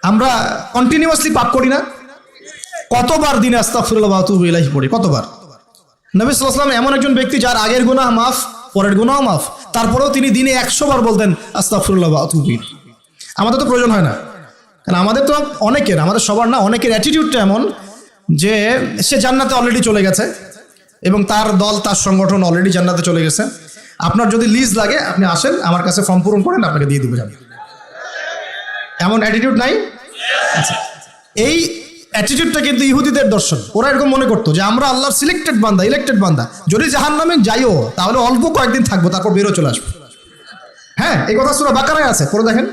আমরা কন্টিনিউয়াসলি পাপ করি না? কতবার দিনে আস্তাগফিরুল্লাহ ওয়া আতুবু ইলাইহি পড়ি, কতবার? নবী সাল্লাল্লাহু আলাইহি ওয়াসাল্লাম এমন একজন ব্যক্তি যার আগের গুনাহ মাফ, পরের গুনাহ মাফ, তারপরেও তিনি দিনে 100 বার বলতেন আস্তাগফিরুল্লাহ ওয়া আতুবু ইলাইহি। আমাদের তো প্রয়োজন হয় না, কারণ আমাদের তো অনেকের, আমাদের সবার না, অনেকের অ্যাটিটিউডটা এমন যে সে জান্নাতে অলরেডি চলে গেছে এবং তার দল, তার সংগঠন অলরেডি জান্নাতে চলে গেছে। আপনার যদি লিজ লাগে আপনি আসেন, আমার কাছে ফর্ম পূরণ করেন, আপনাকে দিয়ে দিব যাবে। এমন অ্যাটিটিউড নাই? আচ্ছা, এই অ্যাটিটিউডটা কিন্তু ইহুদিদের দর্শন। ওরা এরকম মনে করতো যে আমরা আল্লাহর সিলেক্টেড বান্দা, ইলেক্টেড বান্দা, যদি জাহান্নামে যাইও তাহলে অল্প কয়েকদিন থাকবো, তারপর বেরো চলে আসবো। হ্যাঁ, এই কথা সূরা বাকারায় আছে, পড়ে দেখেন।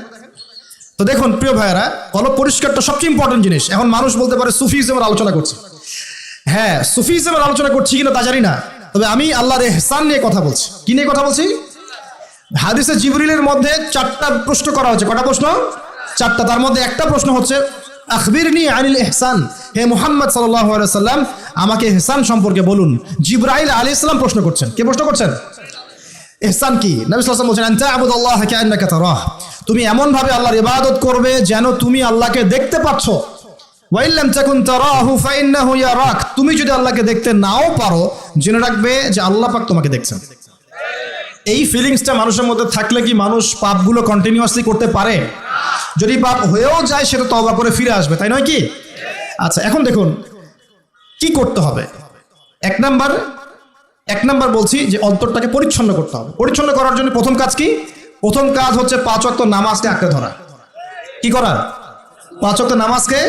তো দেখুন প্রিয় ভাইয়েরা, কলব পরিষ্কারটা সবচেয়ে ইম্পর্টেন্ট জিনিস। এখন মানুষ বলতে পারে সুফিজমের আলোচনা করছে। হ্যাঁ, সুফিজমের আলোচনা করছি কিনা তা জানি না, তবে আমি আল্লাহর ইহসান নিয়ে কথা বলছি। কি নিয়ে কথা বলছি? হাদিসে জিবরিলের মধ্যে 4টা প্রশ্ন করা হচ্ছে। কটা প্রশ্ন? 4টা। তার মধ্যে একটা প্রশ্ন হচ্ছে আখবিরনি আনিল ইহসান, হে মুহাম্মদ সাল্লাল্লাহু আলাইহি ওয়াসাল্লাম আমাকে ইহসান সম্পর্কে বলুন। জিবরাইল আলাইহিস সালাম প্রশ্ন করছেন। কে প্রশ্ন করছেন? ইহসান কি? নবী সাল্লাল্লাহু আলাইহি ওয়াসাল্লাম বলেন আনতা আবুদাল্লাহ কাআন্নাকা তারাহ, তুমি এমন ভাবে আল্লাহর ইবাদত করবে যেন তুমি আল্লাহকে দেখতে পাচ্ছ। ওয়া ইল্লাম তাকুন তারাহু ফাইন্নাহু ইয়ারাক, তুমি যদি আল্লাহকে দেখতে নাও পারো জেনে রাখবে যে আল্লাহ পাক তোমাকে দেখছেন। এই ফিলিংসটা মানুষের মধ্যে থাকলে কি মানুষ পাপগুলো কন্টিনিউয়াসলি করতে পারে? যদি পাপ হয়েও যায় সেটা তওবা করে ফিরে আসবে, তাই নয় কি? আচ্ছা, এখন দেখুন কি করতে হবে। এক নাম্বার বলছি যে অন্তরটাকে পরিচ্ছন্ন করতে হবে। পরিচ্ছন্ন করার জন্য প্রথম কাজ কি? প্রথম কাজ হচ্ছে 5 ওয়াক্ত নামাজকে আঁকড়ে ধরা। কি করা? 5 ওয়াক্ত নামাজকে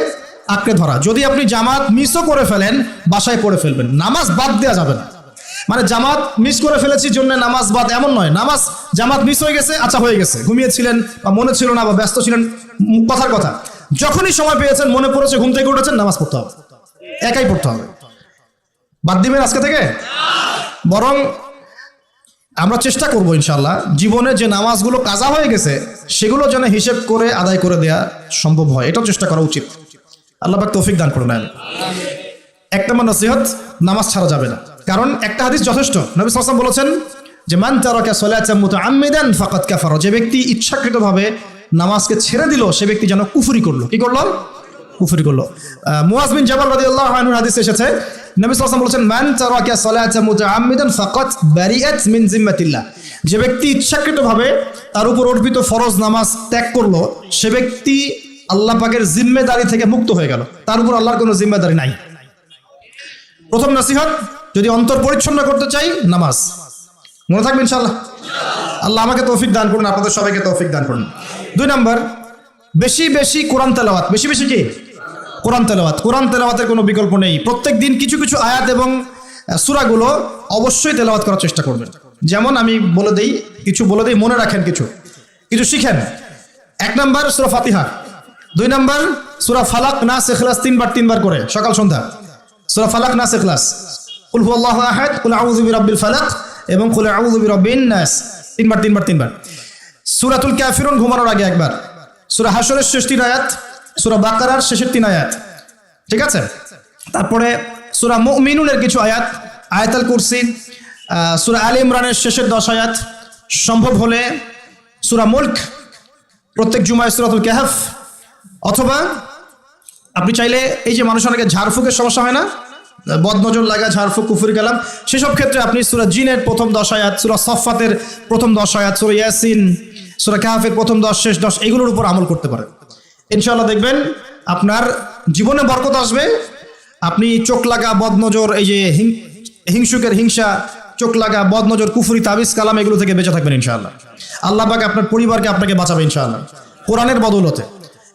আঁকড়ে ধরা। যদি আপনি জামাত মিসও করে ফেলেন, বাসায় পড়ে ফেলবেন, নামাজ বাদ দেওয়া যাবে না। মানে জামাত মিস করে ফেলেছি জন্য নামাজ বাদ, এমন নয়। জামাত মিস হয়ে গেছে, আচ্ছা হয়ে গেছে, ঘুমিয়েছিলেন বা মনে ছিল না বা ব্যস্ত ছিলেন, কথার কথা, যখনই সময় পেয়েছেন, মনে পড়েছে, ঘুম থেকে উঠেছেন, নামাজ পড়তে হবে, একাই পড়তে হবে। বাদ দিবেন আজকে থেকে? বরং আমরা চেষ্টা করবো ইনশাল্লাহ জীবনে যে নামাজগুলো কাজা হয়ে গেছে সেগুলো যেন হিসেব করে আদায় করে দেয়া সম্ভব হয়, এটাও চেষ্টা করা উচিত। আল্লাহ পাক তৌফিক দান করুন। এক নম্বর নসিহত, নামাজ ছাড়া যাবে না। কারণ একটা হাদিস যথেষ্ট। নবী সাল্লাল্লাহু আলাইহি ওয়াসাল্লাম বলেছেন যে মান তারাকা সালাতান মুতাআম্মিদান ফাকাদ কাফারা, যে ব্যক্তি ইচ্ছাকৃতভাবে নামাজকে ছেড়ে দিল সে ব্যক্তি যেন কুফরি করলো। কি করলো? কুফরি করলো। মুআজ বিন জাবাল রাদিয়াল্লাহু আনহুর হাদিসে এসেছে, নবী সাল্লাল্লাহু আলাইহি ওয়াসাল্লাম বলেছেন মান তারাকা সালাতান মুতাআম্মিদান ফাকাদ বারিআত মিন জিম্মাতিল্লাহ, যে ব্যক্তি ইচ্ছাকৃতভাবে তার উপর অর্পিত ফরজ নামাজ ত্যাগ করলো সে ব্যক্তি আল্লাহ পাকের জিম্মেদারি থেকে মুক্ত হয়ে গেল, তার উপর আল্লাহর কোনো জিম্মেদারি নাই। প্রথম নসিহত, যদি অন্তর পরিচ্ছন্ন করতে চাই, নামাজ। মনে থাকবে ইনশাআল্লাহ। আল্লাহ আমাকে তৌফিক দান করুন, আপনাদের সবাইকে তৌফিক দান করুন। 2 নম্বর, বেশি বেশি কোরআন তেলাওয়াত। বেশি বেশি কি? কোরআন তেলাওয়াত। কোরআন তেলাওয়াতের কোনো বিকল্প নেই। প্রত্যেক দিন কিছু কিছু আয়াত এবং সূরাগুলো অবশ্যই তেলাওয়াত করার চেষ্টা করবেন। যেমন আমি বলে দেই, মনে রাখেন, কিছু শিখেন। 1 নম্বর সূরা ফাতিহা, 2 নম্বর সূরা ফালাক, নাস, ইখলাস 3 বার করে সকাল সন্ধ্যা। সূরা ফালাক, নাস, ইখলাস, কুল হুয়াল্লাহু আহাদ, কুল আউযু বিরাব্বিল ফালাক এবং কুল আউযু বিরাব্বিন নাস 3 বার। সূরাতুল কাফিরুন ঘুমানোর আগে একবার, সূরা হাশরের শেষ 3 আয়াত, সূরা বাকারার শেষের 3 আয়াত, ঠিক আছে? তারপরে সূরা মুমিনুনের কিছু আয়াত, আয়াতুল কুরসি, সূরা আলে ইমরানের শেষের 10 আয়াত, সম্ভব হলে সূরা মুলক, প্রত্যেক জুমায় সূরাতুল কাহফ, অথবা আপনি চাইলে এই যে মানুষ অনেকে ঝাড়ফুঁকের সমস্যা হয় না, বদনজর লাগা, ঝাড়ফুঁক, কুফরি কালাম, সেসব ক্ষেত্রে আপনি সূরা জিনের প্রথম 10 আয়াত, সূরা সফফাতের প্রথম 10 আয়াত, সূরা ইয়াসিন, সূরা কাহফের প্রথম 10, শেষ 10, এগুলোর উপর আমল করতে পারেন। ইনশাআল্লাহ দেখবেন আপনার জীবনে বরকত আসবে। আপনি চোখ লাগা, বদনজর, এই যে হিংসুকের হিংসা, চোখ লাগা, বদনজর, কুফরি, তাবিজ কালাম, এগুলো থেকে বেঁচে থাকবেন ইনশাআল্লাহ। আল্লাহ পাক আপনার পরিবারকে আপনাকে বাঁচাবে ইনশাআল্লাহ কোরআনের বদৌলতে।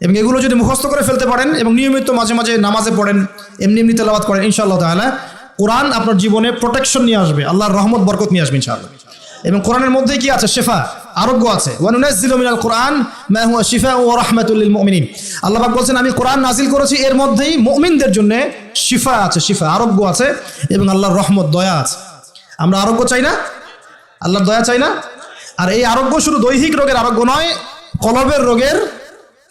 এবং এগুলো যদি মুখস্থ করে ফেলতে পারেন এবং নিয়মিত মাঝে মাঝে নামাজে পড়েন, এমনি তেলাওয়াত করেন, ইনশাআল্লাহ তাআলা কোরআন আপনার জীবনে প্রোটেকশন নিয়ে আসবে, আল্লাহর রহমত বরকত নিয়ে আসবে ইনশাআল্লাহ। এবং কোরআনের মধ্যে কি আছে? শিফা, আরোগ্য আছে। ওয়া নুনাজ্জিলু মিনাল কোরআন মা হুয়া শিফাউ ওয়া রাহমাতুল লিল মুমিনিন। আল্লাহ পাক বলেন আমি কোরআন নাজিল করেছি, এর মধ্যেই মুমিনদের জন্য শিফা আছে, শিফা, আরোগ্য আছে এবং আল্লাহর রহমত, দয়া আছে। আমরা আরোগ্য চাই না? আল্লাহর দয়া চাই না? আর এই আরোগ্য শুধু দৈহিক রোগের আরোগ্য নয়, কলবের রোগের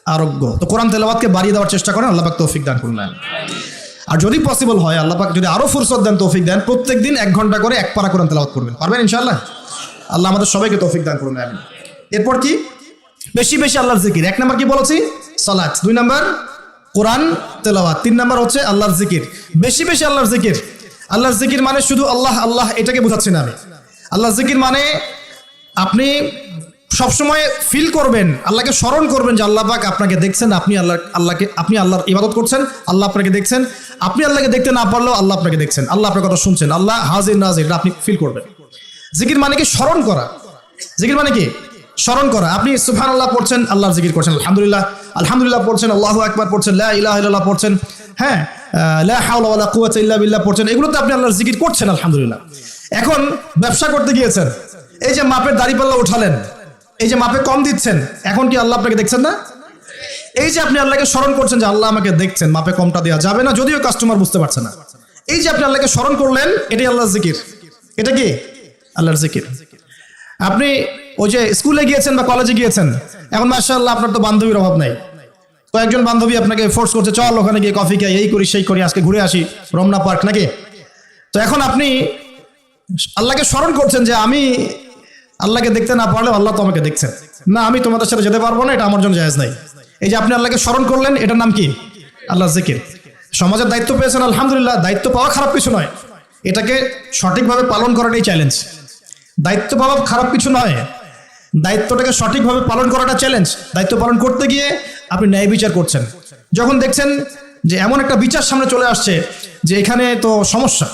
আরোগ্য। তো কোরআন তেলাওয়াতকে বাড়িয়ে দেওয়ার চেষ্টা করেন, আল্লাহ পাক তৌফিক দান করুন। আর যদি পসিবল হয়, আল্লাহ পাক যদি আরো ফুরসত দেন, তৌফিক দেন, প্রত্যেকদিন 1 ঘন্টা করে 1 পারা কোরআন তেলাওয়াত করবেন। পারবেন ইনশাআল্লাহ? আল্লাহ আমাদের সবাইকে তৌফিক দান করুন। আমিন। এরপর কি? বেশি বেশি আল্লাহর জিকির। 1 নম্বর কি বলেছি? সালাত। 2 নম্বর কোরআন তেলাওয়াত। 3 নম্বর হচ্ছে আল্লাহর জিকির। বেশি বেশি আল্লাহর জিকির। আল্লাহর জিকির মানে শুধু আল্লাহ আল্লাহ এটাকে বোঝাচ্ছি না আমি। আল্লাহর জিকির মানে আপনি সবসময় ফিল করবেন, আল্লাহকে স্মরণ করবেন যে আল্লাহ পাক আপনাকে দেখছেন, আপনি আল্লাহর ইবাদত করছেন, আল্লাহ আপনাকে দেখছেন। আপনি আল্লাহকে দেখতে না পারলেও আল্লাহ আপনাকে দেখছেন, আল্লাহ আপনার কথা শুনছেন, আল্লাহ হাজির নাজির, এটা আপনি ফিল করবেন। জিকির মানে কি? স্মরণ করা। জিকির মানে কি? স্মরণ করা। আপনি সুবহানাল্লাহ পড়ছেন, আল্লাহর জিকির করছেন, আলহামদুলিল্লাহ পড়ছেন, আল্লাহু আকবার পড়ছেন, লা ইলাহা ইল্লাল্লাহ পড়ছেন, হ্যাঁ, লা হাওলা ওয়ালা কুওয়াতা ইল্লা বিল্লাহ পড়ছেন, এগুলোতে আপনি আল্লাহর জিকির করছেন, আলহামদুলিল্লাহ। এখন ব্যবসা করতে গিয়েছেন, এই যে মাপের দাড়িপাল্লা উঠালেন, এই যে মাপে কম দিচ্ছেন, এখন কি আল্লাহ আপনাকে দেখছেন না? এই যে আপনি আল্লাহকে স্মরণ করছেন যে আল্লাহ আমাকে দেখছেন, মাপে কমটা দেওয়া যাবে না, যদিও কাস্টমার বুঝতে পারছে না। এই যে আপনি আল্লাহকে স্মরণ করলেন, এটাই আল্লাহর জিকির। এটা কি? আল্লাহর জিকির। আপনি ওই যে স্কুলে গিয়েছেন বা কলেজে গিয়েছেন, এখন মাশাআল্লাহ আপনার তো বান্ধবীর অভাব নাই, কয়েকজন বান্ধবী আপনাকে ফোর্স করছে, চল ওখানে গিয়ে কফি খাই, এই করি সেই করি, আজকে ঘুরে আসি রমনা পার্ক, নাকি? তো এখন আপনি আল্লাহকে স্মরণ করছেন যে আমি আল্লাহকে দেখতে না পারলেও আল্লাহ তো আমাকে দেখছেন, না আমি তোমাদের সাথে যেতে পারবো না, এটা আমার জন্য জায়েজ নাই। এই যে আপনি আল্লাহকে স্মরণ করলেন, এটার নাম কি? আল্লাহর জিকির। সমাজের দায়িত্ব পেয়েছেন, আলহামদুলিল্লাহ, দায়িত্ব পাওয়া খারাপ কিছু নয়, এটাকে সঠিকভাবে পালন করাটাই চ্যালেঞ্জ। দায়িত্ব পাওয়া খারাপ কিছু নয়, দায়িত্বটাকে সঠিকভাবে পালন করাটা চ্যালেঞ্জ। দায়িত্ব পালন করতে গিয়ে আপনি ন্যায় বিচার করছেন, যখন দেখছেন যে এমন একটা বিচার সামনে চলে আসছে যে এখানে তো সমস্যা,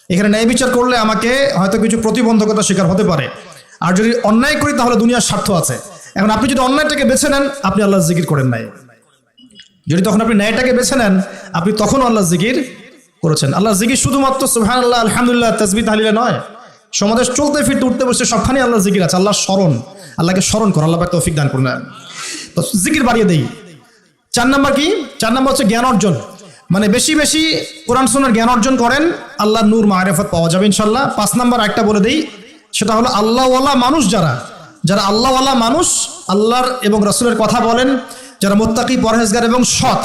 এখানে ন্যায় বিচার করলে আমাকে হয়তো কিছু প্রতিবন্ধকতা শিকার হতে পারে, আর যদি অন্যায় করি তাহলে দুনিয়ার স্বার্থ আছে। এখন আপনি যদি অন্যায়টাকে বেছে নেন, আপনি আল্লাহ জিকির করেন নাই। যদি তখন আপনি ন্যায়টাকে বেছে নেন, আপনি তখন আল্লাহ জিকির করেছেন। আল্লাহ জিকির শুধুমাত্র সুবহানাল্লাহ, আলহামদুলিল্লাহ, তাসবিহ তাহলিলে নয়, সমাজে চলতে ফিরতে উঠতে বসে সবখানে আল্লাহ জিকির আছে। আল্লাহ স্মরণ, আল্লাহকে স্মরণ করো, আল্লাহ পাক তৌফিক দান করুন। তো জিকির বাড়িয়ে দেই। 4 নাম্বার কি? 4 নাম্বার হচ্ছে জ্ঞান অর্জন। মানে বেশি বেশি কোরআন সুন্নাহর জ্ঞান অর্জন করেন, আল্লাহর নূর মারিফত পাওয়া যাবে ইনশাআল্লাহ। 5 নাম্বার একটা বলে দেই, সেটা হলো আল্লাহওয়ালা মানুষ যারা আল্লাহওয়ালা মানুষ, আল্লাহর এবং রাসূলের কথা বলেন, যারা মুত্তাকি, পরহেজগার এবং সৎ,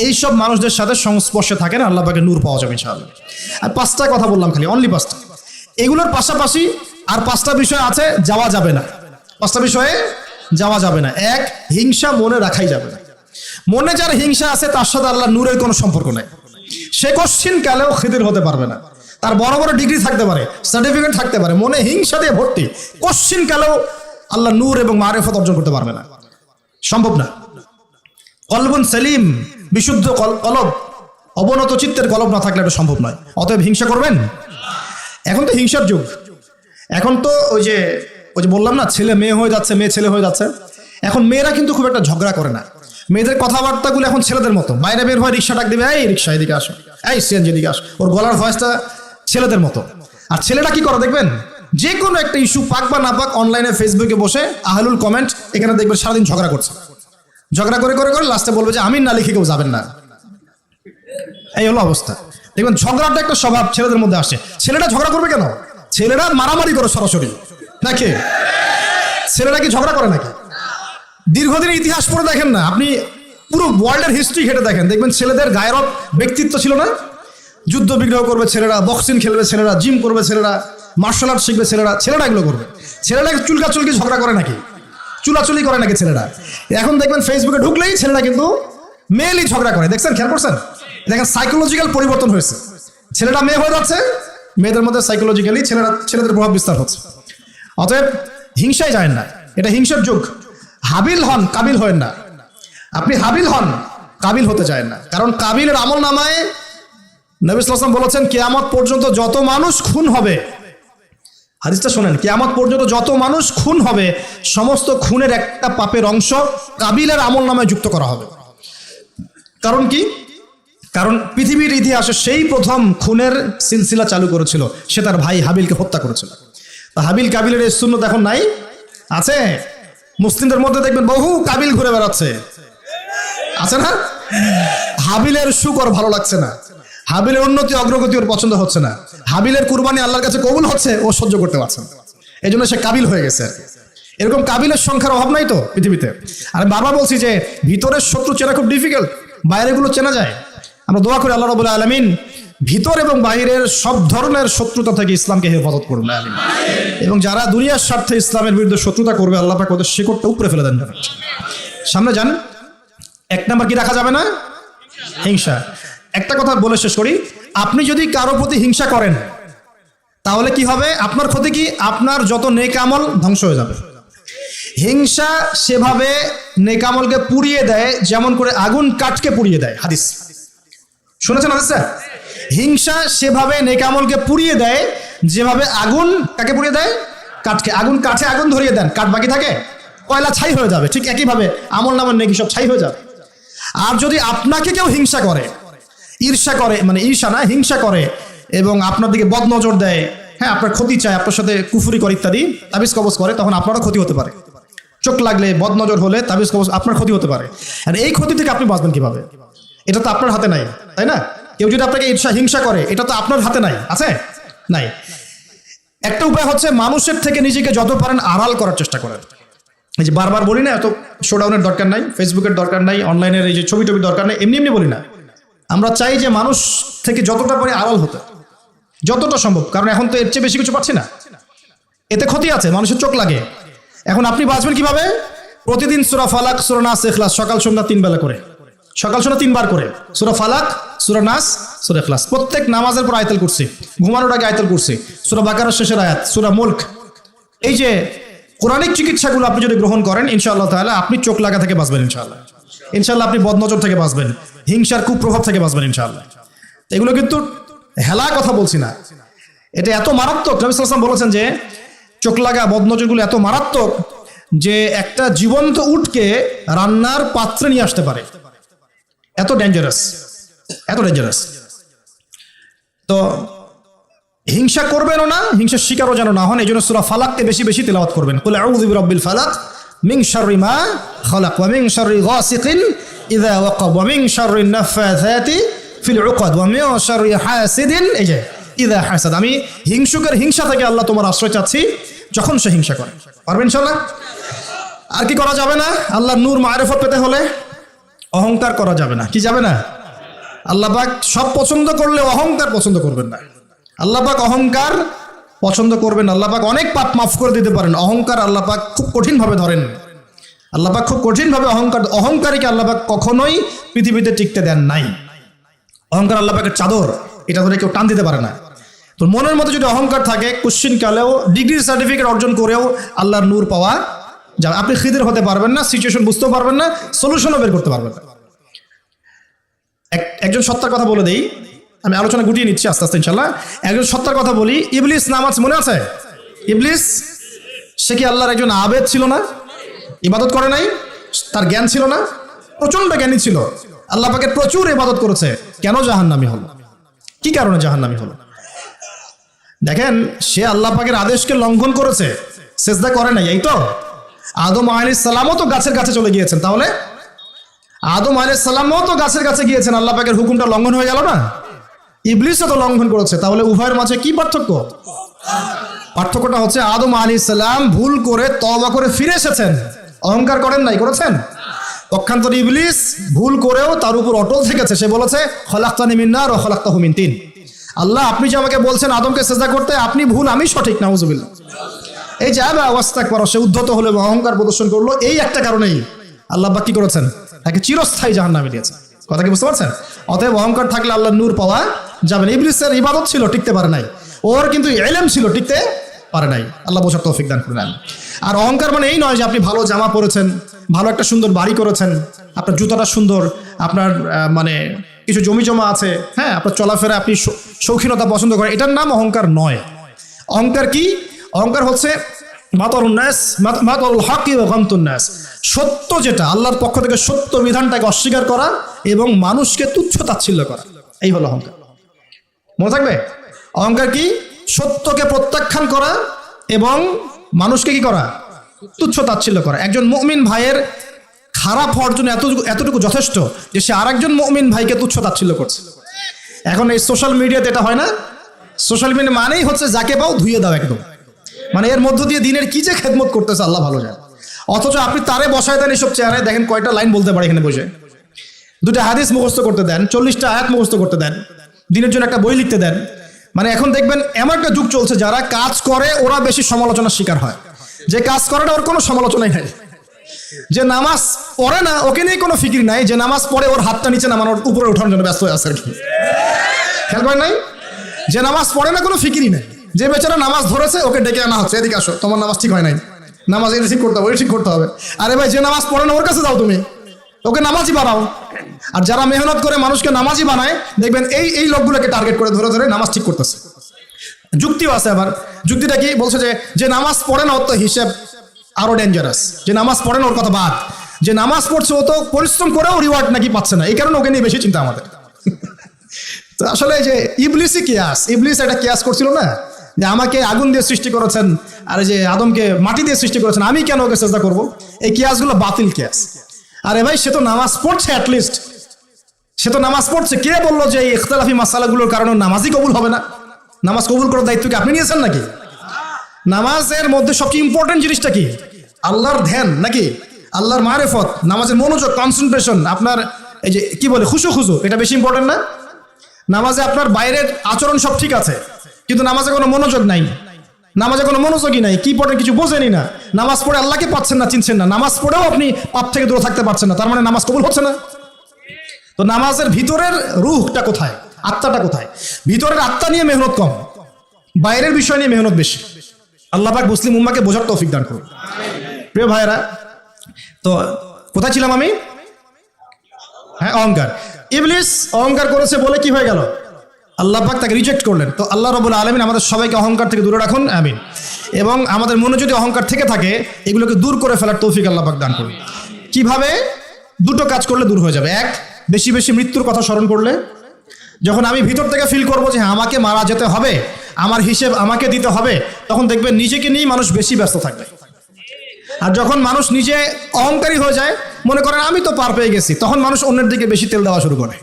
এইসব মানুষদের সাথে সংস্পর্শে থাকেন, আল্লাহ পাকের নূর পাওয়া যাবে ইনশাআল্লাহ। আর 5টা কথা বললাম, খালি অনলি 5টা। এগুলোর পাশাপাশি আর 5টা বিষয় আছে, যাওয়া যাবে না। 5টা বিষয়ে যাওয়া যাবে না। 1, হিংসা মনে রাখাই যাবে না। মনে যার হিংসা আছে তার সাথে আল্লাহ নূরের কোনো সম্পর্ক নাই। সে কোশ্চিন কালেও খিদির হতে পারবে না। তার বড় বড় ডিগ্রি থাকতে পারে, সার্টিফিকেট থাকতে পারে, মনে হিংসা দিয়ে ভর্তি, কোশ্চিন কালেও আল্লাহ নূর এবং মারিফত অর্জন করতে পারবে না, সম্ভব না। কলবুন সেলিম, বিশুদ্ধ কলব, অবনত চিত্তের কলব না থাকলে এটা সম্ভব নয়। অতএব হিংসা করবেন। এখন তো হিংসার যুগ। এখন তো ওই যে বললাম না, ছেলে মেয়ে হয়ে যাচ্ছে, মেয়ে ছেলে হয়ে যাচ্ছে। এখন মেয়েরা কিন্তু খুব একটা ঝগড়া করে না। মেয়েদের কথাবার্তাগুলো এখন ছেলেদের মতো। বাইরে বের হয়, রিক্সা ডাক দেবে, এই রিক্সা এদিকে আসো, এই সিএনজি এদিকে আসো, ওর গলার ভয়েসটা ছেলেদের মতো। আর ছেলেরা কি করে দেখবেন, যে কোনো একটা ইস্যু পাক বা না পাক, অনলাইনে ফেসবুকে বসে আহলুল কমেন্ট, এখানে দেখবেন সারাদিন ঝগড়া করছে। ঝগড়া করে করে করে লাস্টে বলবে যে আমি না লিখে কেউ যাবেন না। এই হলো অবস্থা। দেখবেন ঝগড়াটা একটা স্বভাব ছেলেদের মধ্যে আসে। ছেলেরা ঝগড়া করবে কেন? ছেলেরা মারামারি করে সরাসরি, নাকি? ছেলেরা কি ঝগড়া করে নাকি? দীর্ঘদিনের ইতিহাস পড়ে দেখেন না আপনি, পুরো ওয়ার্ল্ডের হিস্ট্রি ঘেটে দেখেন, দেখবেন ছেলেদের গায়রত, ব্যক্তিত্ব ছিল না? যুদ্ধ বিগ্রহ করবে ছেলেরা, বক্সিং খেলবে ছেলেরা, জিম করবে ছেলেরা, মার্শাল আর্ট শিখবে ছেলেরা এগুলো করবে। ছেলেরা চুলকাচুলকি ঝগড়া করে নাকি? চুলাচুলি করে নাকি ছেলেরা? এখন দেখবেন ফেসবুকে ঢুকলেই ছেলেরা কিন্তু মেয়েলি ঝগড়া করে। দেখছেন, খেয়াল করছেন? দেখেন সাইকোলজিক্যাল পরিবর্তন হয়েছে। ছেলেরা মেয়ে হয়ে যাচ্ছে, মেয়েদের মধ্যে সাইকোলজিক্যালি ছেলেদের প্রভাব বিস্তার হচ্ছে। অতএব হিংসায় যায় না, এটা হিংসার যুগ। হাবিল হন, কাবিল হয়েন না। আপনি হাবিল হন, কাবিল হতে চায় না। কারণ কাবিলের আমল নামায় নবী সাল্লাল্লাহু আলাইহি ওয়াসাল্লাম বলেছেন, কিয়ামত পর্যন্ত যত মানুষ খুন হবে, হাদিসটা শোনেন, কিয়ামত পর্যন্ত যত মানুষ খুন হবে, সমস্ত খুনের একটা পাপের অংশ কাবিলের আমল নামায় যুক্ত করা হবে। কারণ কি? কারণ পৃথিবীর ইতিহাসে সেই প্রথম খুনের সিলসিলা চালু করেছিল, সে তার ভাই হাবিলকে হত্যা করেছিল। তা হাবিল কাবিলের এই সুন্নত এখন নাই? আছে। মুসলিমদের মধ্যে দেখবেন বহু কাবিল ঘুরে বেড়াচ্ছে, আছে না? হাবিলের সুখ ওর ভালো লাগছে না, হাবিলের উন্নতি অগ্রগতি ওর পছন্দ হচ্ছে না, হাবিলের কুরবানি আল্লাহর কাছে কবুল হচ্ছে, ও সহ্য করতে পারছে না, এই জন্য সে কাবিল হয়ে গেছে। এরকম কাবিলের সংখ্যার অভাব নাই তো পৃথিবীতে। আর বারবার বলছি যে ভিতরের শত্রু চেনা খুব ডিফিকাল্ট, বাইরেগুলো চেনা যায়। আমরা দোয়া করি আল্লাহ রাব্বুল আলামিন ভিতর এবং বাইরের সব ধরনের শত্রুতা থেকে ইসলামকে হেফাজত করুন, আমিন। এবং যারা দুনিয়ার স্বার্থে ইসলামের বিরুদ্ধে শত্রুতা করবে, আল্লাহ পাক ওদের শিকড়টা উপরে ফেলে দেন। সামনে যান। 1 নাম্বার কি রাখা যাবে না? হিংসা। একটা কথা বলে শেষ করি, আপনি যদি কারো প্রতি হিংসা করেন তাহলে কি হবে? আপনার ক্ষতি কি? আপনার যত নেক আমল ধ্বংস হয়ে যাবে। হিংসা সেভাবে নেক আমলকে পুড়িয়ে দেয় যেমন করে আগুন কাঠকে পুড়িয়ে দেয়। হাদিস শুনেছেন হাদিসটা? হিংসা সেভাবে নেক আমলকে পুড়িয়ে দেয় যেভাবে আগুন কাকে পুড়িয়ে দেয়? কাঠকে। আগুন কাঠে আগুন ধরিয়ে দেন, কাঠ বাকি থাকে, কয়লা ছাই হয়ে যাবে। ঠিক একইভাবে আমল নামের নেকি সব ছাই হয়ে যাবে। আর যদি আপনাকে কেউ হিংসা করে, ঈর্ষা করে, মানে ঈর্ষা না, হিংসা করে এবং আপনার দিকে বদনজর দেয়, হ্যাঁ, আপনার ক্ষতি চায়, আপনার সাথে কুফরি করে ইত্যাদি, তাবিজ কবজ করে, তখন আপনারও ক্ষতি হতে পারে। চোখ লাগলে, বদনজর হলে, তাবিজ কবজ, আপনার ক্ষতি হতে পারে। আর এই ক্ষতি থেকে আপনি বাঁচবেন কিভাবে? এটা তো আপনার হাতে নাই, তাই না? কেউ যদি আপনাকে হিংসা করে, এটা তো আপনার হাতে নাই, আছে? নাই। একটা উপায় হচ্ছে মানুষের থেকে নিজেকে যত পারেন আড়াল করার চেষ্টা করেন। এই যে বারবার বলি না, এত শোডাউনের দরকার নাই, ফেসবুকের দরকার নাই, অনলাইনের এই যে ছবি টবি দরকার নাই, এমনি এমনি বলি না। আমরা চাই যে মানুষ থেকে যতটা পারি আড়াল হতে, যতটা সম্ভব। কারণ এখন তো এর চেয়ে বেশি কিছু পাচ্ছি না, এতে ক্ষতি আছে, মানুষের চোখ লাগে। এখন আপনি বাঁচবেন কিভাবে? প্রতিদিন সূরা ফালাক, সূরা নাস, ইখলাস, সকাল সন্ধ্যা 3 বেলা করে, সকাল সন্ধ্যা 3 বার করে সূরা ফালাক, সূরা নাস, সূরা ইখলাস। প্রত্যেক নামাজের পর আয়াতুল কুরসি, ঘুমানোর আগে আয়াতুল কুরসি, সূরা বাকারার শেষের আয়াত, সূরা মুলক। এই যে কোরআনিক চিকিৎসাগুলো আপনি যদি গ্রহণ করেন ইনশাআল্লাহ তাআলা আপনি চোখ লাগা থেকে বাঁচবেন ইনশাআল্লাহ। ইনশাআল্লাহ আপনি বদনজর থেকে বাঁচবেন, হিংসার কুপ্রভাব থেকে বাঁচবেন ইনশাআল্লাহ। এগুলো কিন্তু হেলা কথা বলছি না, এটা এত মারাত্মক। নবী সাল্লাল্লাহু আলাইহি ওয়াসাল্লাম বলেছেন যে চোখ লাগা বদনজরগুলো এত মারাত্মক যে একটা জীবন্ত উটকে রান্নার পাত্রে নিয়ে আসতে পারে, এত ডেঞ্জারাস, এত ডেঞ্জারাস। তো হিংসা করবেনও না, হিংসার শিকারও যেন না হন। এই জন্য সূরা ফালাককে বেশি বেশি তেলাওয়াত করবেন। কুল আউযু বিরাব্বিল ফালাক মিন শাররি মা খালাক ওয়া মিন শাররি গাসিকিন ইযা ওয়াকাব ওয়া মিন শাররিন নাফাসাতি ফিল উকাদ ওয়া মিন শাররি হাসিদিন এই যে ইযা হাসাদ। আমি হিংসুকের হিংসা থেকে আল্লাহ তোমার আশ্রয় চাচ্ছি যখন সে হিংসা করে। পারবেন ইনশাআল্লাহ? আর কি করা যাবে না? আল্লাহর নূর মারিফত পেতে হলে অহংকার করা যাবে না। কি যাবে না? আল্লাহ পাক সব পছন্দ করলে অহংকার পছন্দ করবেন না। আল্লাহ পাক অহংকার পছন্দ করবেন। আল্লাহ পাক অনেক পাপ মাফ করে দিতে পারেন, অহংকার আল্লাহ পাক খুব কঠিনভাবে ধরেন। আল্লাহ পাক খুব কঠিনভাবে অহংকারীকে আল্লাহ পাক কখনোই পৃথিবীতে টিকতে দেন নাই। অহংকার আল্লাহ পাকের চাদর, এটা ধরে কেউ টান দিতে পারে না। তো মনের মধ্যে যদি অহংকার থাকে, কোশ্চিন কালেও ডিগ্রির সার্টিফিকেট অর্জন করেও আল্লাহর নূর পাওয়া যাবে। আপনি খিদির হতে পারবেন না, সিচুয়েশন বুঝতেও পারবেন না, সলিউশনও বের করতে পারবেন না। একজন সত্তার কথা বলে দেই, আমি আলোচনা গুটিয়ে নিচ্ছি আস্তে আস্তে ইনশাল্লাহ। একজন সত্তার কথা বলি, ইবলিস নাম আছে, মনে আছে? ইবলিস, সে কি আল্লাহর একজন আবেদ ছিল না? ইবাদত করে নাই? তার জ্ঞান ছিল না? প্রচন্ড জ্ঞানী ছিল, আল্লাহ পাকের প্রচুর ইবাদত করেছে। কেন জাহান্নামী হলো? কি কারণে জাহান্নামী হলো? দেখেন, সে আল্লাহ পাকের আদেশকে লঙ্ঘন করেছে, সেজদা করে নাই, এই তো। আদম আলাইহিস সালামও তো গাছের কাছে চলে গিয়েছেন, তাহলে আদম আলাইহিস সালামও তো গাছের কাছে গিয়েছেন, আল্লাহ পাকের হুকুমটা লঙ্ঘন হয়ে গেল না? ইবলিসও তো লঙ্ঘন করেছে, তাহলে উভয়ের মাঝে কি পার্থক্য? পার্থক্যটা হচ্ছে আদম আলাইহিস সালাম ভুল করে তওবা করে ফিরে এসেছেন, অহংকার করেন নাই, করেছেন? পক্ষান্তর ইবলিস ভুল করেও তার উপর অটল থেকেছে। সে বলেছে খলাকতানি মিন নার ওয়া খলাকতাহু মিন তিন। আল্লাহ, আপনি যে আমাকে বলছেন আদমকে সিজদা করতে, আপনি ভুল, আমি সঠিক। নাউজুবিল্লাহ। এই যে আবা ওয়াস্তাকবার, সে উদ্ধত হলো এবং অহংকার প্রদর্শন করলো, এই একটা কারণেই আল্লাহ পাক কি করেছেন? তাকে চিরস্থায়ী জাহান্নামে দিয়েছেন। কথা কি বুঝতে পারছেন? অতএব অহংকার থাকলে আল্লাহর নূর পাওয়া যাবে না। ইবলিসের ইবাদত ছিল, টিকতে পারে নাই। ওর কিন্তু ইলম ছিল, টিকতে পারে নাই। আল্লাহ বোঝার তৌফিক দান করুন। আর অহংকার মানে এই নয় যে আপনি ভালো জামা পরেছেন, ভালো একটা সুন্দর বাড়ি করেছেন, আপনার জুতাটা সুন্দর, আপনার মানে কিছু জমি জমা আছে, হ্যাঁ, আপনার চলাফেরা, আপনি শৌখিনতা পছন্দ করেন, এটার নাম অহংকার নয়। অহংকার কি? অহংকার হচ্ছে সত্য, যেটা আল্লাহর পক্ষ থেকে সত্য বিধানটাকে অস্বীকার করা এবং মানুষকে তুচ্ছ তাচ্ছিল্য করা, এই হলো অহংকার। মনে থাকবে? অহংকার কি? সত্যকে প্রত্যাখ্যান করা এবং মানুষকে কি করা? তুচ্ছ তাচ্ছিল্য করা। একজন মুমিন ভাইয়ের খারাপ হওয়ার জন্য এতটুকু যথেষ্ট যে সে আরেকজন মুমিন ভাইকে তুচ্ছ তাচ্ছিল্য করছে। এখন এই সোশ্যাল মিডিয়াতে এটা হয় না? সোশ্যাল মিডিয়া মানেই হচ্ছে যাকে পাও ধুয়ে দাও একদম, মানে এর মধ্য দিয়ে দিনের কি যে খেদমত করতেছে আল্লাহ ভালো জানে। অথচ আপনি তারে বসায় দেন এসব চেয়ারে, দেখেন কয়টা লাইন বলতে পারে এখানে বসে, দুটা হাদিস মুখস্থ করতে দেন, 40টা আয়াত মুখস্থ করতে দেন, দিনের জন্য একটা বই লিখতে দেন। মানে এখন দেখবেন এমন একটা যুগ চলছে, যারা কাজ করে ওরা বেশি সমালোচনার শিকার হয়, যে কাজ করে না ওর কোনো সমালোচনাই নাই। যে নামাজ পড়ে না ওকে নিয়ে কোনো ফিকির নাই, যে নামাজ পড়ে ওর হাতটা নিচে নামানোর উপরে ওঠানোর জন্য ব্যস্ত হয়ে আছে আর কি। খেয়াল করেন নাই? যে নামাজ পড়ে না কোনো ফিকিরই নাই, যে বেচারা নামাজ ধরেছে ওকে ডেকে আনা হচ্ছে, এদিকে আসো, তোমার নামাজ ঠিক হয় নাই, নামাজ এটা ঠিক করতে হবে, ওই ঠিক করতে হবে। আরে ভাই, যে নামাজ পড়ে না ওর কাছে যাও, তুমি ওকে নামাজি বানাও। আর যারা মেহনত করে মানুষকে নামাজি বানায়, দেখবেন এই লোকগুলোকে টার্গেট করে ধরে ধরে নামাজ ঠিক করতেছে। যুক্তিও আছে আবার। যুক্তিটা কি বলছে? যে নামাজ পড়ে না ওর তো হিসেব আরো ডেঞ্জারাস। যে নামাজ পড়ে না ওর কথা বাদ, যে নামাজ পড়ছে ও তো পরিশ্রম করেও রিওয়ার্ড নাকি পাচ্ছে না, এই কারণে ওকে নিয়ে বেশি চিন্তা আমাদের। তো আসলে যে ইবলিসই কিয়াস, ইবলিস একটা কিয়াস করছিল না, যে আমাকে আগুন দিয়ে সৃষ্টি করেছেন আর যে আদমকে মাটি দিয়ে সৃষ্টি করেছেন, আমি কেন ওকে সেজদা করবো? এই কিয়াসগুলো বাতিল কিয়াস। আরে ভাই, সে তো নামাজ পড়ছে, অ্যাটলিস্ট সে তো নামাজ পড়ছে। কে বললো যে এই ইখতিলাফি মাসালাগুলোর কারণে নামাজই কবুল হবে না? নামাজ কবুল করার দায়িত্ব কি আপনি নিয়েছেন নাকি? নামাজের মধ্যে সবচেয়ে ইম্পর্টেন্ট জিনিসটা কি? আল্লাহর ধ্যান নাকি আল্লাহর মারিফত, নামাজের মনোযোগ, কনসেন্ট্রেশন, আপনার এই যে কি বলে খুশু, এটা বেশি ইম্পর্টেন্ট না? নামাজে আপনার বাইরের আচরণ সব ঠিক আছে, কিন্তু নামাজে কোনো মনোযোগ নাই, নামাজে কোনো মনোযোগই নাই, কি পড়েন কিছু বোঝেনি না, নামাজ পড়ে আল্লাহকে পাচ্ছেন না, চিনছেন না, নামাজ পড়েও আপনি পাপ থেকে দূরে থাকতে পারছেন না, তার মানে নামাজ কবুল হচ্ছে না। তো নামাজের ভিতরের রুহটা কোথায়? আত্মাটা কোথায়? ভিতরের আত্মা নিয়ে মেহনত কম, বাইরের বিষয় নিয়ে মেহনত বেশি। আল্লাহ পাক মুসলিম উম্মাহকে বোঝার তৌফিক দান করুন। প্রিয় ভাইয়েরা, তো কোথায় ছিলাম আমি? হ্যাঁ, অহংকার। ইবলিস অহংকার করেছে বলে কি হয়ে গেল? আল্লাহ পাক তাকে রিজেক্ট করলেন। তো আল্লাহ রাব্বুল আলামিন আমাদের সবাইকে অহংকার থেকে দূরে রাখুন, আমিন। এবং আমাদের মনে যদি অহংকার থেকে থাকে, এগুলোকে দূর করে ফেলার তৌফিক আল্লাহ পাক দান করুন। কিভাবে? দুটো কাজ করলে দূর হয়ে যাবে। এক, বেশি বেশি মৃত্যুর কথা স্মরণ করলে। যখন আমি ভিতর থেকে ফিল করবো যে হ্যাঁ আমাকে মারা যেতে হবে, আমার হিসেব আমাকে দিতে হবে, তখন দেখবেন নিজেকে নিয়ে মানুষ বেশি ব্যস্ত থাকবে। আর যখন মানুষ নিজে অহংকারী হয়ে যায়, মনে করেন আমি তো পার পেয়ে গেছি, তখন মানুষ অন্যের দিকে বেশি তেল দেওয়া শুরু করে,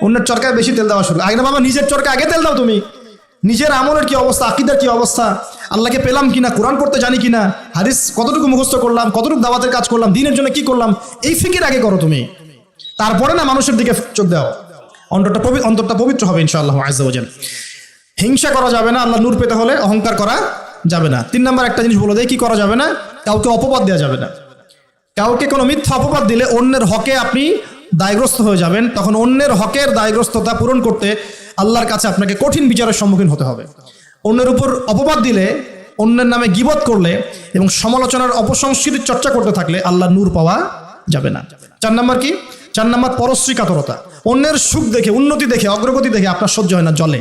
অন্যের চরকায় বেশি তেল দেওয়া শুরু। আগে না বাবা, নিজের চরকায় আগে তেল দাও। তুমি নিজের আমলের কি অবস্থা, আকীদার কি অবস্থা, আল্লাহকে পেলাম কিনা, কোরআন পড়তে জানি কিনা, হাদিস কতটুকু মুখস্থ করলাম, কতটুকু দাওয়াতের কাজ করলাম, দিনের জন্য কি করলাম, এই ফিকির আগে করো তুমি। তারপরে না মানুষের দিকে চোখ দাও। অন্তরটা পবিত্র হবে ইনশাআল্লাহ আযজা ওয়া জাল। হিংসা করা যাবে না, আল্লাহ নূর পেতে হলে অহংকার করা যাবে না। 3 নম্বর একটা জিনিস বলে দেয়, কি করা যাবে না? কাউকে অপবাদ দেওয়া যাবে না। কাউকে কোনো মিথ্যা অপবাদ দিলে অন্যের হকে আপনি দায়গ্রস্ত হয়ে যাবেন। তখন অন্যের হকের দায়গ্রস্ততা পূরণ করতে আল্লাহর কাছে আপনাকে কঠিন বিচারের সম্মুখীন হতে হবে। অন্যের উপর অপবাদ দিলে, অন্যের নামে গীবত করলে এবং সমালোচনার অপসংস্কৃতির চর্চা করতে থাকলে আল্লাহর নূর পাওয়া যাবে না। 4 নম্বর কি? 4 নম্বর পরশ্রী কাতরতা। অন্যের সুখ দেখে, উন্নতি দেখে, অগ্রগতি দেখে আপনার সহ্য হয় না, জলে।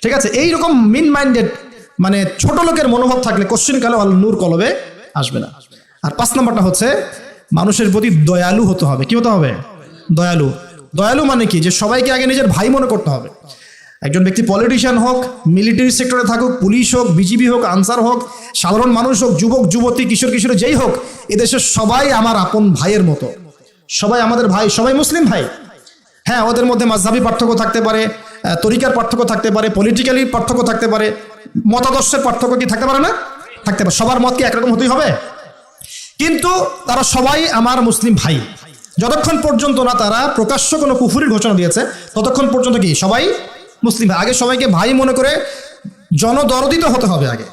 ঠিক আছে? এইরকম মিন মাইন্ডেড, মানে ছোট লোকের মনোভাব থাকলে কোশ্চিন কালে আল্লাহ নূর কলবে আসবে না। আর 5 নম্বরটা হচ্ছে মানুষের প্রতি দয়ালু হতে হবে। কি হতে হবে? দয়ালু। দয়ালু মানে কি? যে সবাইকে আগে নিজের ভাই মনে করতে হবে। একজন ব্যক্তি পলিটিশিয়ান হোক, মিলিটারি সেক্টরে থাকুক, পুলিশ হোক, বিজিবি হোক, আনসার হোক, সাধারণ মানুষ হোক, যুবক যুবতী, কিশোর কিশোরী যেই হোক, এদেশের সবাই আমার আপন ভাইয়ের মতো। সবাই আমাদের ভাই, সবাই মুসলিম ভাই। হ্যাঁ, ওদের মধ্যে মাযহাবী পার্থক্য থাকতে পারে, তরিকার পার্থক্য থাকতে পারে, পলিটিক্যালি পার্থক্য থাকতে পারে, মতাদর্শের পার্থক্য কি থাকতে পারে না? থাকতে পারে। সবার মত কি একরকম হতেই হবে? কিন্তু তারা সবাই আমার মুসলিম ভাই। যতক্ষণ পর্যন্ত না তারা প্রকাশ্য কোনো কুফরির ঘোষণা দিয়েছে, ততক্ষণ পর্যন্ত কি সবাই মুসলিম ভাই। আগে সবাইকে ভাই মনে করে জনদরদিত হতে হবে। আগে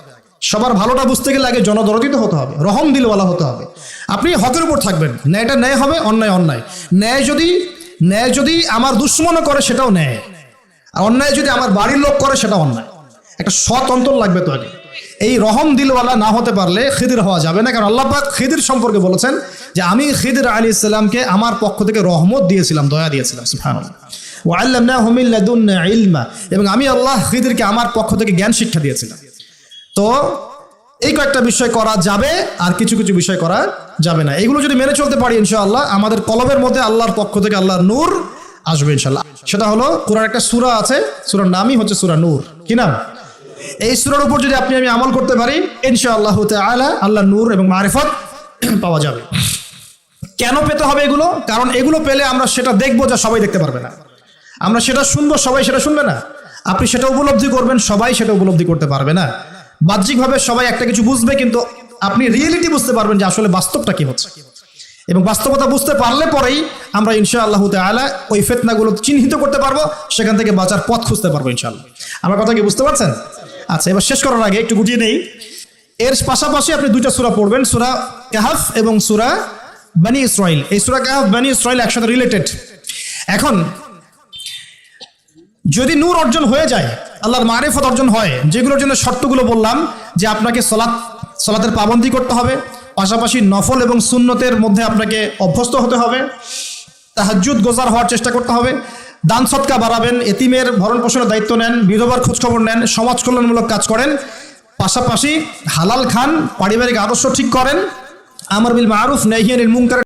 সবার ভালোটা বুঝতে গেলে আগে জনদরদিত হতে হবে, রহম দিলওয়ালা হতে হবে। আপনি হকের উপর থাকবেন, ন্যায়টা ন্যায় হবে, অন্যায় অন্যায়। ন্যায় যদি আমার দুশ্মনও করে সেটাও ন্যায়, আর অন্যায় যদি আমার বাড়ির লোক করে সেটা অন্যায়। একটা সৎ অন্তর লাগবে তো আগে। এই রহম দিলওয়ালা না হতে পারলে খিদির হওয়া যাবে না। কারণ আল্লাহ পাক খিদির সম্পর্কে বলেছেন যে আমি খিদির আলাইহিস সালামকে আমার পক্ষ থেকে রহমত দিয়েছিলাম, দয়া দিয়েছিলাম। সুবহানাল্লাহ। ওয়া আল্লামনাহু মিন লাদুন্না ইলমা, এবং আমি আল্লাহ খিদিরকে আমার পক্ষ থেকে জ্ঞান শিক্ষা দিয়েছিলাম। তো এই কয়েকটা বিষয় করা যাবে, আর কিছু কিছু বিষয় করা যাবে না। এগুলো যদি মেনে চলতে পারি ইনশাআল্লাহ আমাদের কলবের মধ্যে আল্লাহর পক্ষ থেকে আল্লাহর নূর আসবে ইনশাআল্লাহ। সেটা হলো কোরআন একটা সূরা আছে, সূরার নামই হচ্ছে সূরা নূর। কি নাম? এই সূরার উপর যদি আপনি আমি আমল করতে পারি ইনশাআল্লাহ তাআলা আল্লাহর নূর এবং মারিফত পাওয়া যাবে। কেন পেতে হবে এগুলো? কারণ এগুলো পেলে আমরা সেটা দেখবো যা সবাই দেখতে পারবে না, আমরা সেটা শুনবো সবাই সেটা শুনবে না, আপনি সেটা উপলব্ধি করবেন সবাই সেটা উপলব্ধি করতে পারবে না। বাহ্যিকভাবে সবাই একটা কিছু বুঝবে, কিন্তু আপনি রিয়েলিটি বুঝতে পারবেন যে আসলে বাস্তবটা কি হচ্ছে। এবং বাস্তবতা বুঝতে পারলে পরেই আমরা ইনশাআল্লাহ তাআলা ওই ফিতনাগুলো চিহ্নিত করতে পারবো, সেখান থেকে বাঁচার পথ খুঁজতে পারবো ইনশাআল্লাহ। আমার কথা কি বুঝতে পারছেন? আচ্ছা, এবার শেষ করার আগে একটু গুটিয়ে নেই। এর পাশাপাশি আপনি 2টা সূরা পড়বেন, সূরা কাহফ এবং সূরা বনী ইসরাইল। এই সূরা কাহফ, বনী ইসরাইল একসাথে রিলেটেড। এখন যদি নূর অর্জন হয়ে যায়, আল্লাহর মারিফত অর্জন হয়, যেগুলোর জন্য শর্তগুলো বললাম, যে আপনাকে সালাতের পাবন্দি করতে হবে, পাশাপাশি নফল এবং সুন্নতের মধ্যে আপনাকে অভ্যস্ত হতে হবে, তাহাজ্জুদ গোজার হওয়ার চেষ্টা করতে হবে, দান সদকা বাড়াবেন, এতিমের ভরণ পোষণের দায়িত্ব নেন, বিধবার খোঁজখবর নেন, সমাজ কল্যাণমূলক কাজ করেন, পাশাপাশি হালাল খান, পারিবারিক আদর্শ ঠিক করেন, আমর বিল মারুফ নাহি আনিল মুনকার